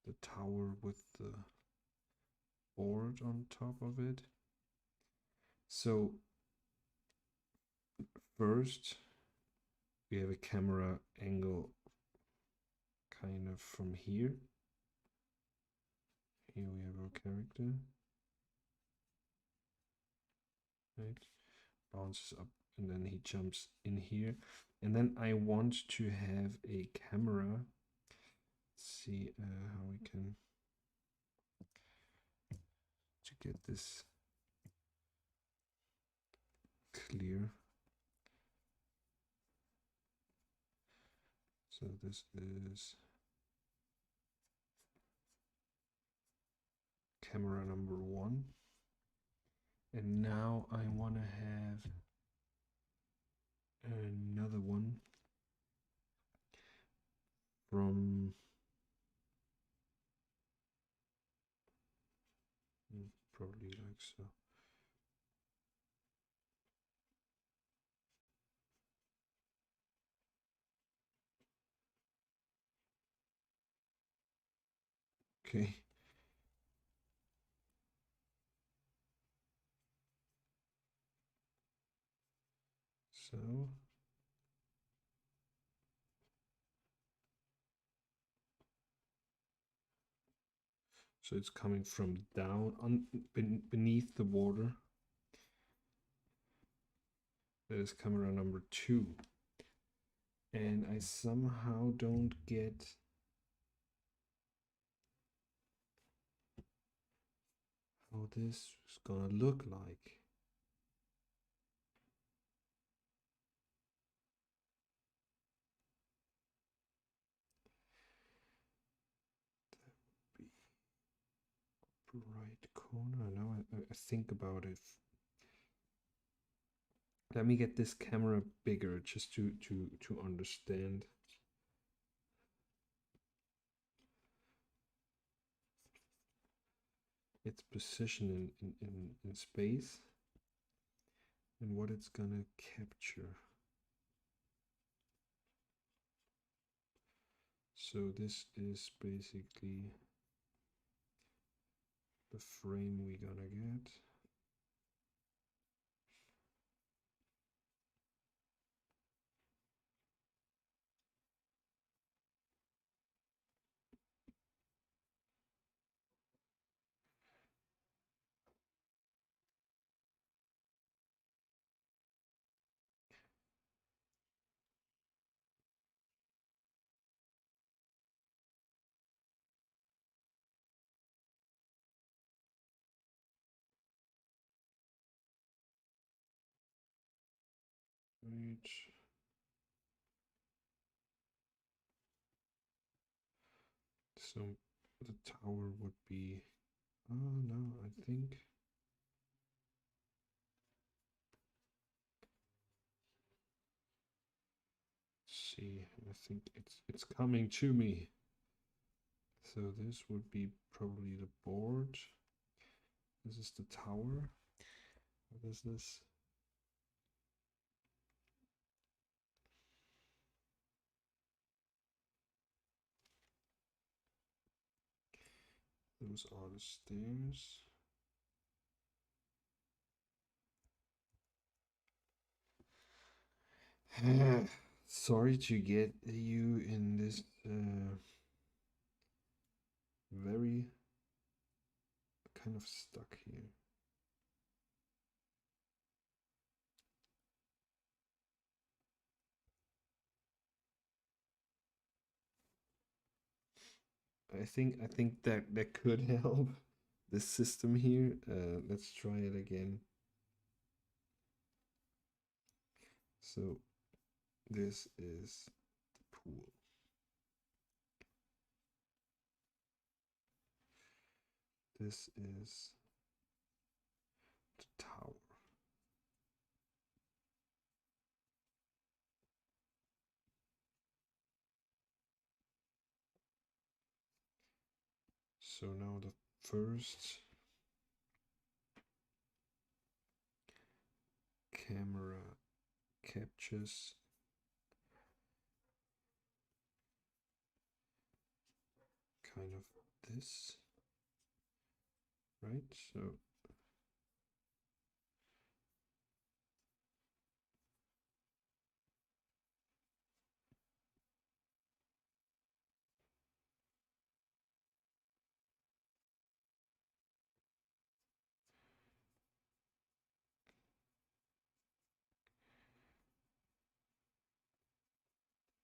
the tower with the board on top of it. So first we have a camera angle kind of from here. Here we have our character. Right, bounces up and then he jumps in here. And then I want to have a camera. Let's see how we can to get this clear. So this is camera number 1. And now I want to have another one from probably like so. Okay. So it's coming from down on beneath the water. That is camera number 2. And I somehow don't get how this is gonna look like. Right corner. Now I think about it. Let me get this camera bigger just to understand. Its position in space and what it's gonna capture. So this is basically the frame we're gonna get. Right. So the tower would be, oh no, I think. See, I think it's coming to me. So this would be probably the board. This is the tower. What is this? Those are the stairs. Sorry to get you in this very kind of stuck here. I think that could help this system here. Let's try it again. So this is the pool. This is the tower. So now the first camera captures kind of this, right? So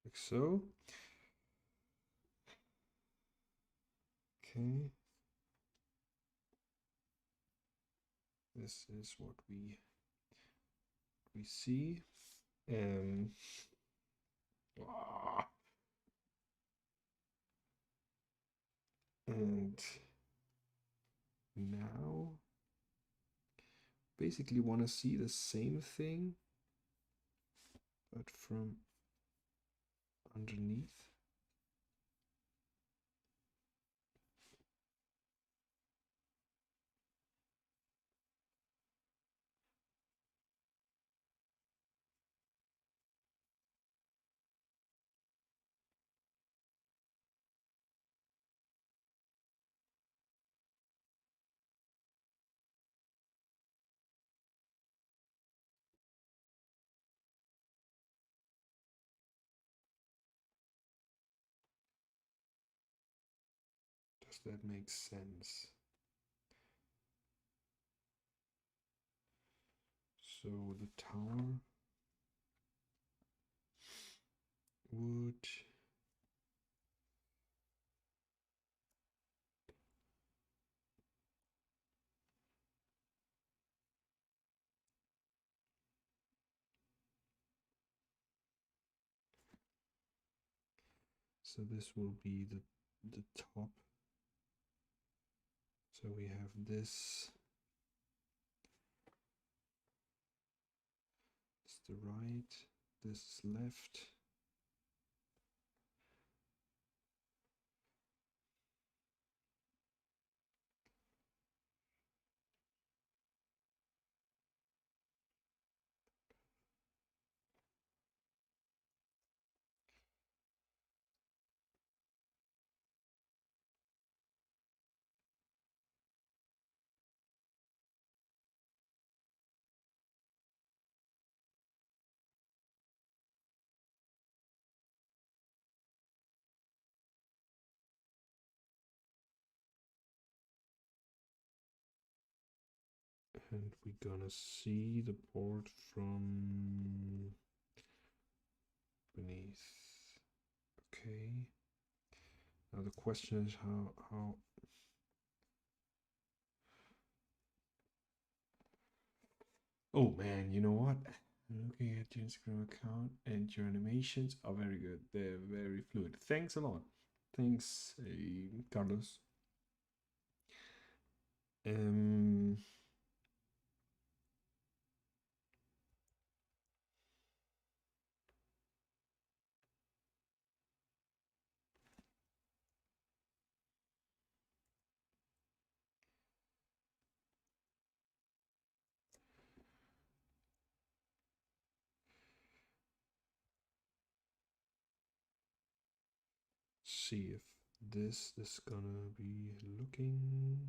like so. Okay. This is what we see. Ah, and now basically want to see the same thing, but from underneath. Does that make sense? So the tower would so this will be the top. So we have this. It's the right. This is left. And we're gonna see the port from beneath. Okay. Now the question is how oh man, you know what? Looking at your Instagram account and your animations are very good. They're very fluid. Thanks a lot. Thanks, Carlos. Um, see if this is gonna be looking.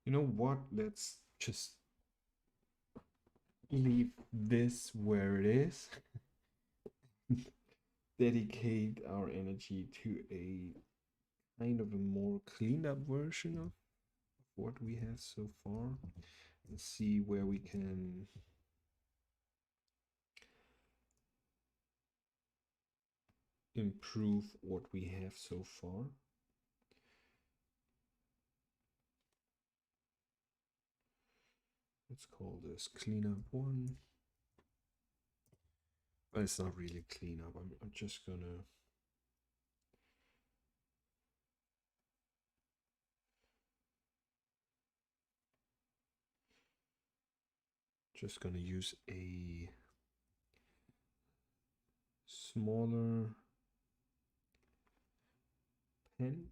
You know what? Let's just leave this where it is. Dedicate our energy to a kind of a more cleaned up version of what we have so far and see where we can improve what we have so far. Let's call this cleanup 1. But it's not really cleanup. I'm just gonna use a smaller pen.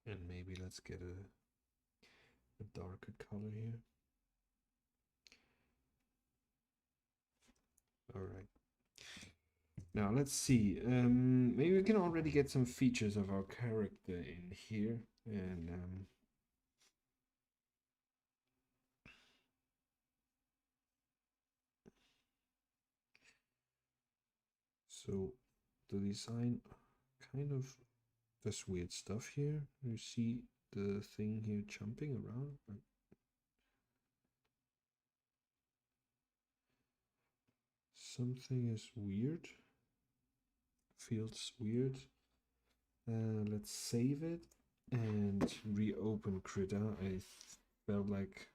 And maybe let's get a a darker color here. All right. Now let's see. Maybe we can already get some features of our character in here, and so the design kind of does weird stuff here. You see the thing here jumping around. Something is weird. Feels weird. Let's save it and reopen Krita. I felt like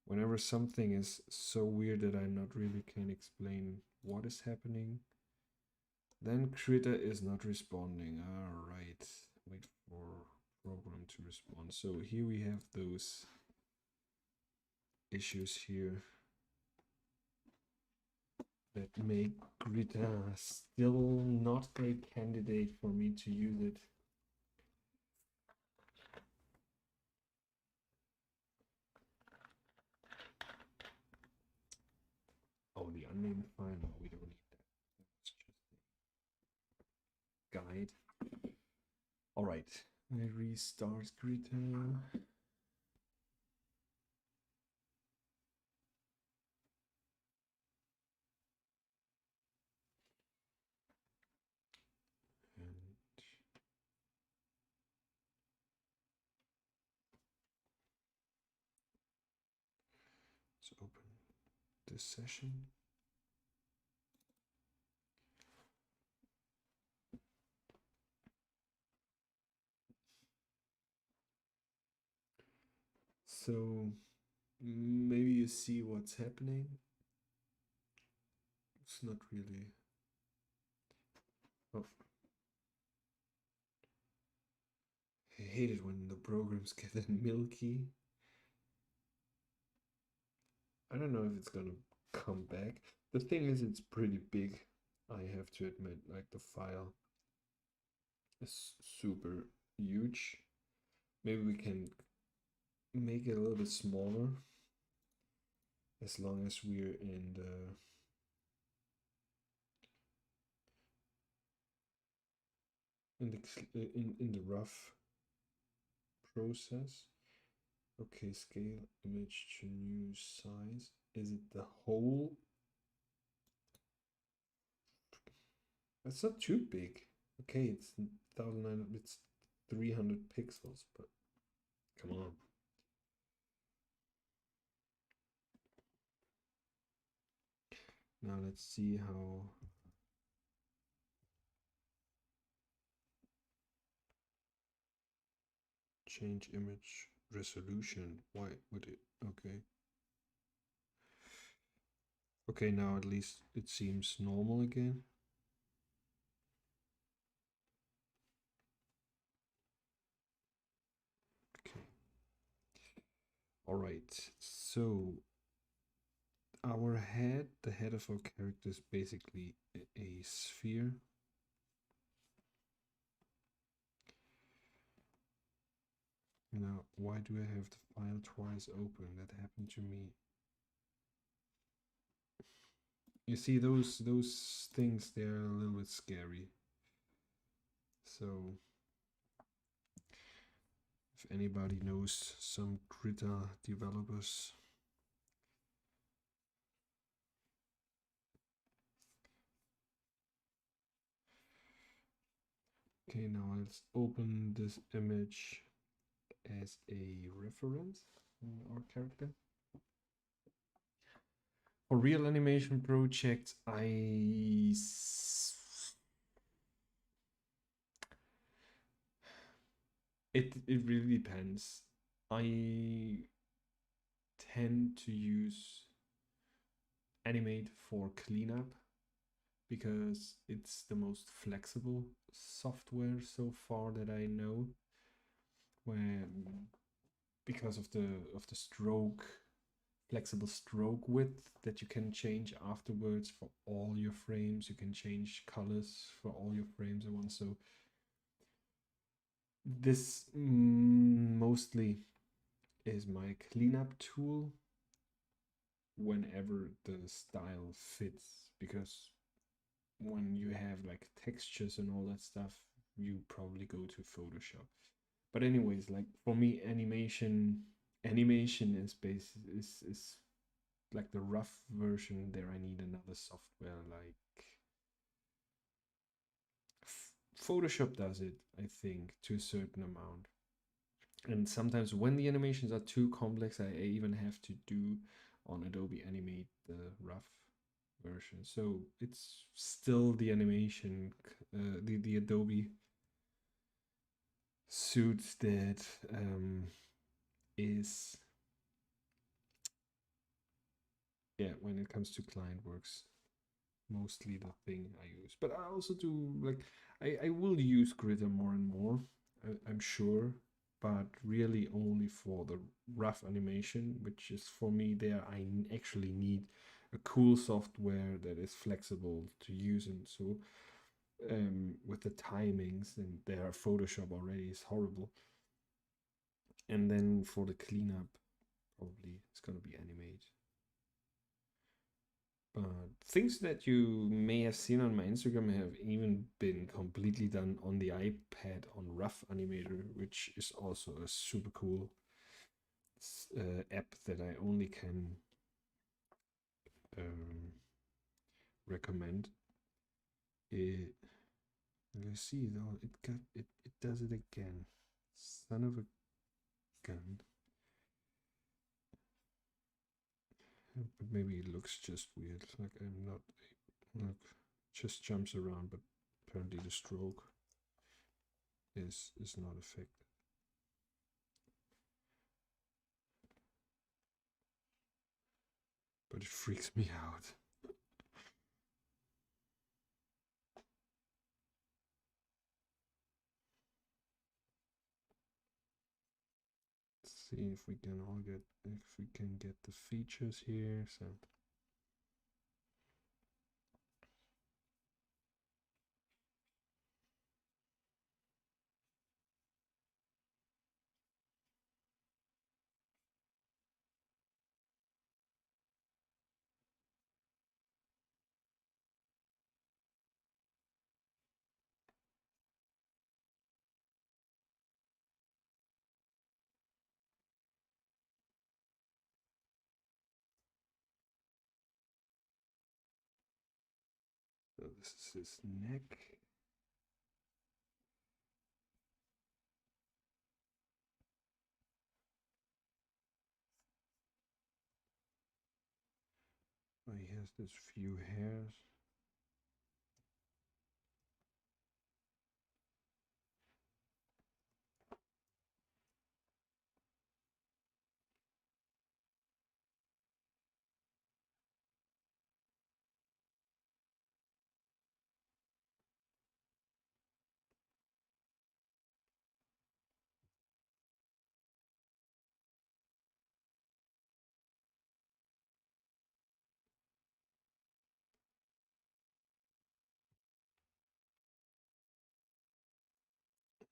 whenever something is so weird that I not really can explain what is happening, then Krita is not responding. All right, wait for program to respond. So here we have those issues here that make Krita still not a candidate for me to use it. Oh, the unnamed file. No, we don't need that. That's just a guide. All right, I restart Krita. Let's open this session. So maybe you see what's happening. It's not really. Oh. I hate it when the programs get milky. I don't know if it's gonna come back. The thing is, it's pretty big. I have to admit, like the file is super huge. Maybe we can make it a little bit smaller as long as we're in the in the rough process. Okay, scale image to new size. Is it the whole? That's not too big. Okay, it's 1900. It's 300 pixels, but come on. Now let's see how. Change image resolution. Why would it? Okay. Okay, now at least it seems normal again. Okay. All right. So our head, the head of our character is basically a sphere. Now, why do I have the file twice open? That happened to me. You see those things, they're a little bit scary. So if anybody knows some Krita developers, okay, now let's open this image as a reference in our character. For real animation projects, it really depends. I tend to use Animate for cleanup because it's the most flexible software so far that I know, where because of the stroke flexible stroke width that you can change afterwards for all your frames. You can change colors for all your frames at once. So this mostly is my cleanup tool whenever the style fits, because when you have like textures and all that stuff, you probably go to Photoshop. But anyways, like for me, animation is is like the rough version. There I need another software like Photoshop does it, I think, to a certain amount. And sometimes when the animations are too complex, I even have to do on Adobe Animate the rough version. So it's still the animation, the Adobe suite that is, yeah, when it comes to client works, mostly the thing I use. But I also do like, I will use Gritter more and more, I'm sure, but really only for the rough animation, which is for me there I actually need a cool software that is flexible to use. And so with the timings, and there Photoshop already is horrible. And then for the cleanup, probably it's gonna be Animate. But things that you may have seen on my Instagram have even been completely done on the iPad on Rough Animator, which is also a super cool app that I only can recommend. Let's see though, it does it again. Son of a gun. But maybe it looks just weird. Like I'm not, look, just jumps around, but apparently the stroke is not affected. But it freaks me out. Let's see if we can get the features here. So this is his neck. He has this few hairs.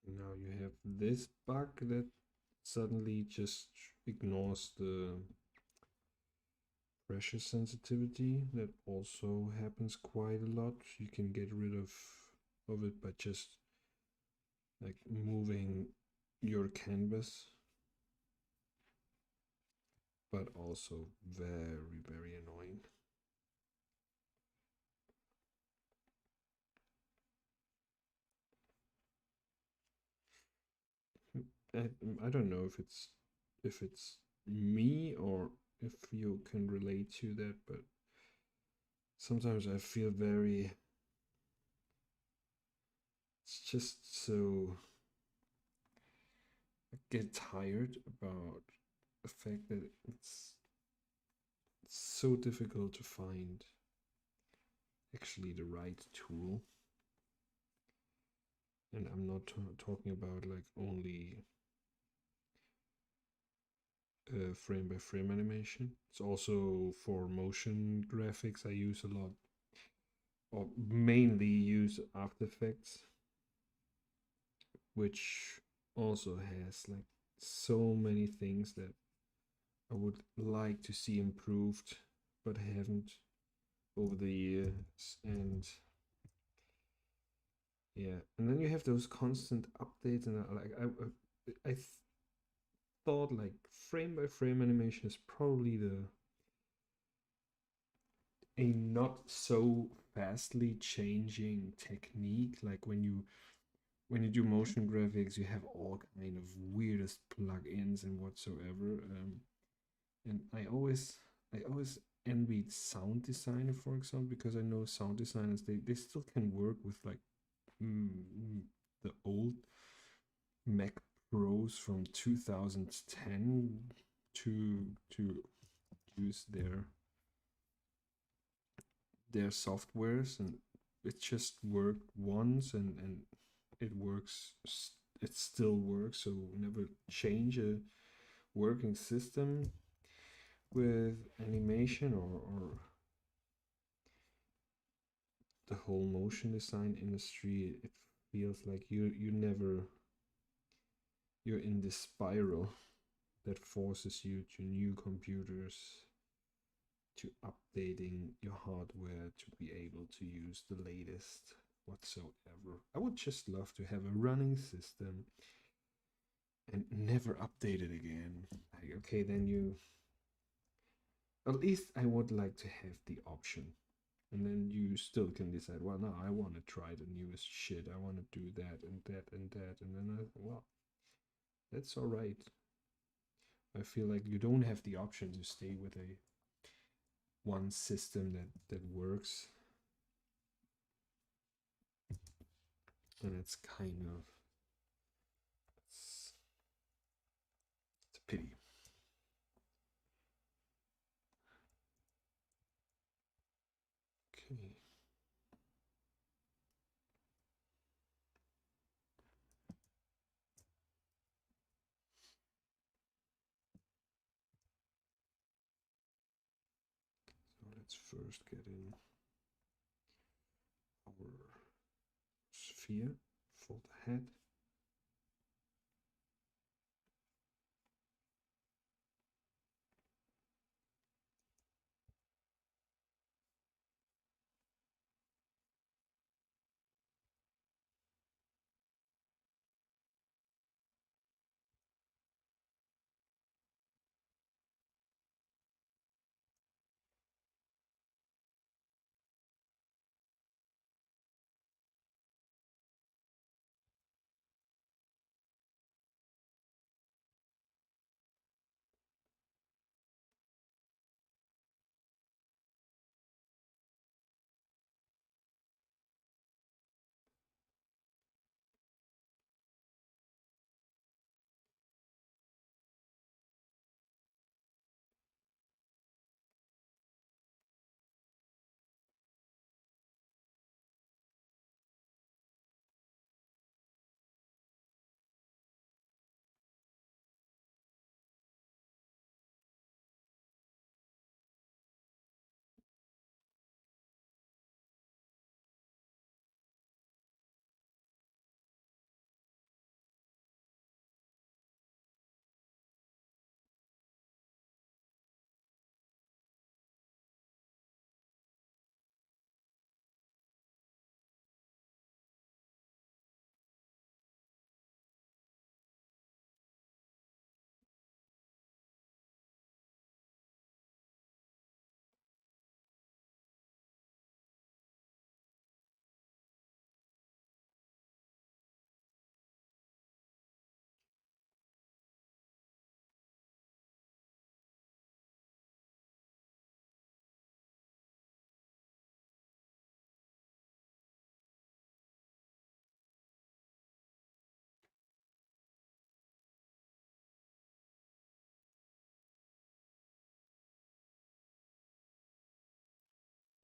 Now you have this bug that suddenly just ignores the pressure sensitivity. That also happens quite a lot. You can get rid of it by just like moving your canvas, but also very annoying. I don't know if it's me or if you can relate to that, but sometimes I feel very, it's just so, I get tired about the fact that it's so difficult to find actually the right tool. And I'm not talking about like only frame by frame animation. It's also for motion graphics I use a lot, or mainly use After Effects, which also has like so many things that I would like to see improved, but haven't over the years. And yeah, and then you have those constant updates, and I thought like frame by frame animation is probably the a not so fastly changing technique. Like when you do motion graphics, you have all kind of weirdest plugins and whatsoever. And I always envied sound designer, for example, because I know sound designers they still can work with like mm, the old Mac Pros from 2010 to use their softwares, and it just worked once, and it works. It still works. So never change a working system with animation or the whole motion design industry. It feels like you're in this spiral that forces you to new computers, to updating your hardware to be able to use the latest whatsoever. I would just love to have a running system and never update it again. Like, okay, then you, at least I would like to have the option. And then you still can decide, well, no, I want to try the newest shit. I want to do that and that and that. And then well, that's all right. I feel like you don't have the option to stay with a one system that works, and it's kind of it's, it's a pity. Okay. So let's first get in our sphere for the head.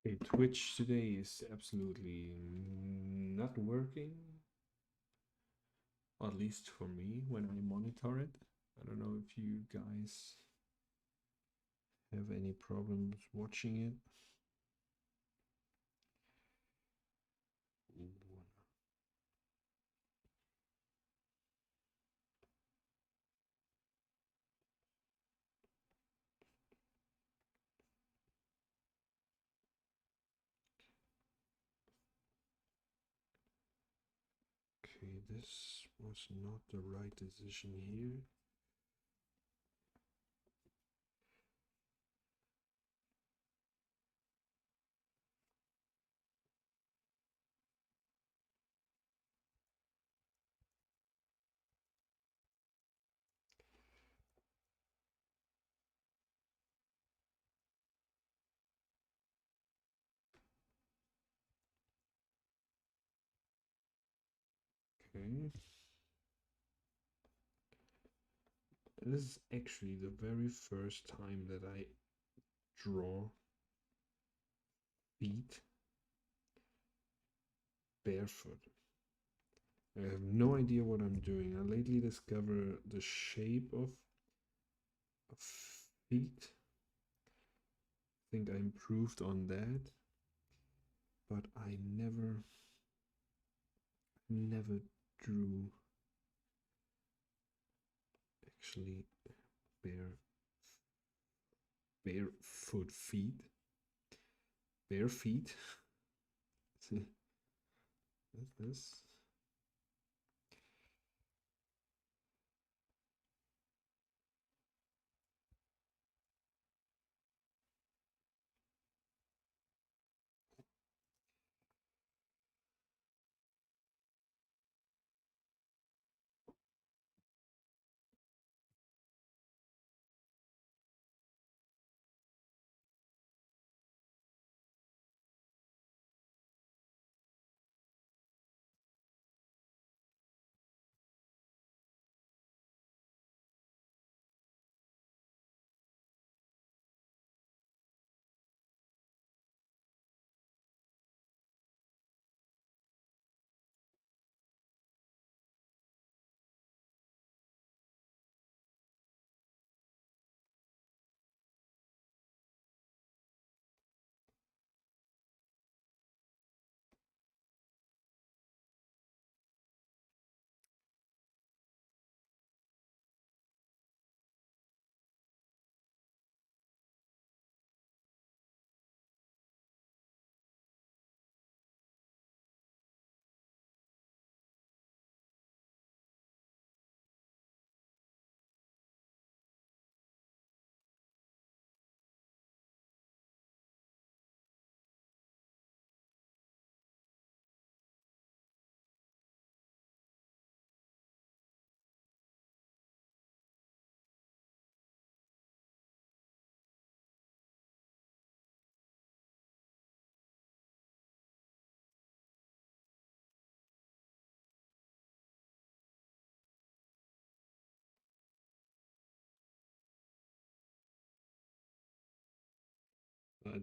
Okay, Twitch today is absolutely not working, at least for me when I monitor it. I don't know if you guys have any problems watching it. Okay, this was not the right decision here. Okay. This is actually the very first time that I draw feet barefoot. I have no idea what I'm doing. I lately discovered the shape of feet. I think I improved on that, but I never drew actually bare barefoot feet. Bare feet. What's this?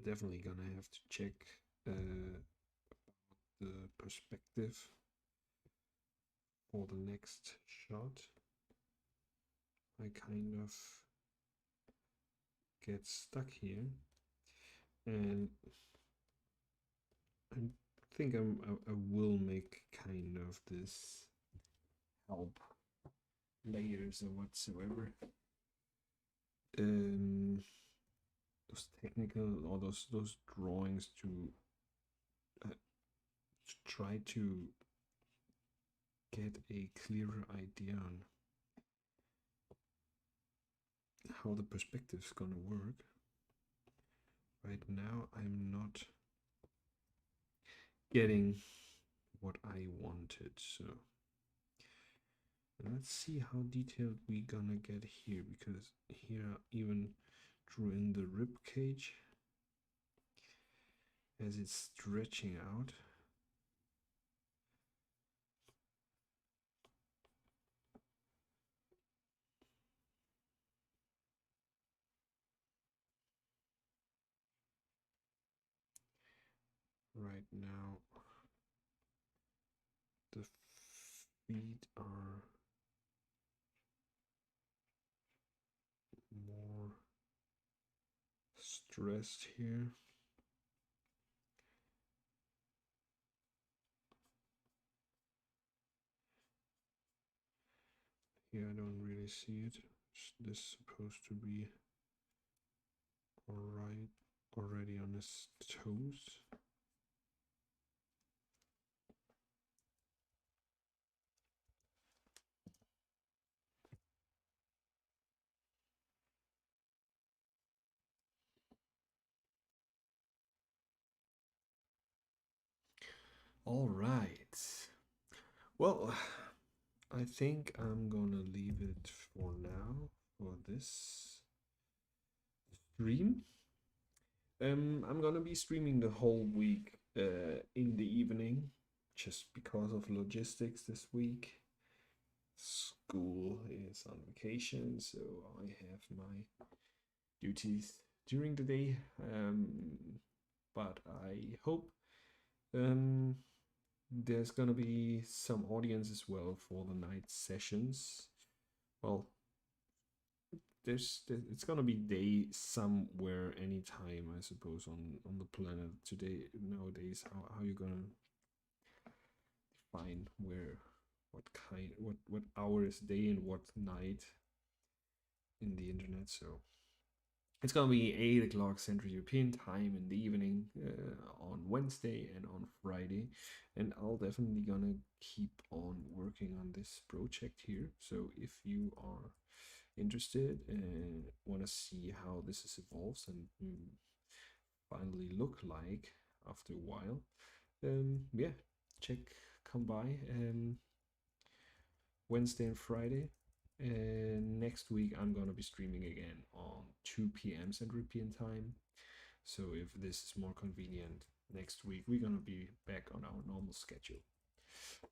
Definitely gonna have to check the perspective for the next shot. I kind of get stuck here, and I think I will make kind of this help layers or whatsoever. Those technical or those drawings to try to get a clearer idea on how the perspective is gonna work. Right now, I'm not getting what I wanted, so let's see how detailed we gonna get here, because here I even drew in the rib cage as it's stretching out. Right now, the feet are more stressed here. Here I don't really see it. This is supposed to be alright already on his toes. All right. Well, I think I'm gonna leave it for now for this stream. I'm gonna be streaming the whole week in the evening just because of logistics this week. School is on vacation, so I have my duties during the day. But I hope there's gonna be some audience as well for the night sessions. Well, it's gonna be day somewhere anytime, I suppose, on the planet today nowadays. How you gonna define where what hour is day and what night in the internet? So it's gonna be 8 o'clock Central European time in the evening on Wednesday and on Friday, and I'll definitely gonna keep on working on this project here. So if you are interested and want to see how this evolves and finally look like after a while, yeah, come by Wednesday and Friday. And next week I'm gonna be streaming again on 2 p.m. Central European time. So if this is more convenient, next week we're gonna be back on our normal schedule.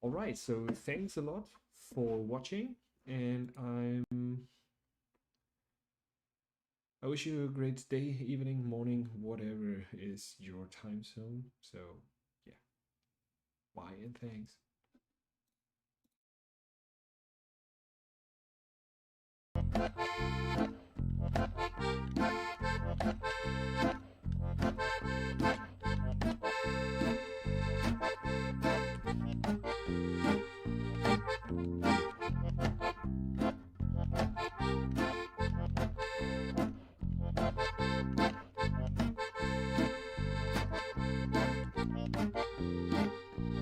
All right, so thanks a lot for watching, and I wish you a great day, evening, morning, whatever is your time zone. So yeah, bye and thanks.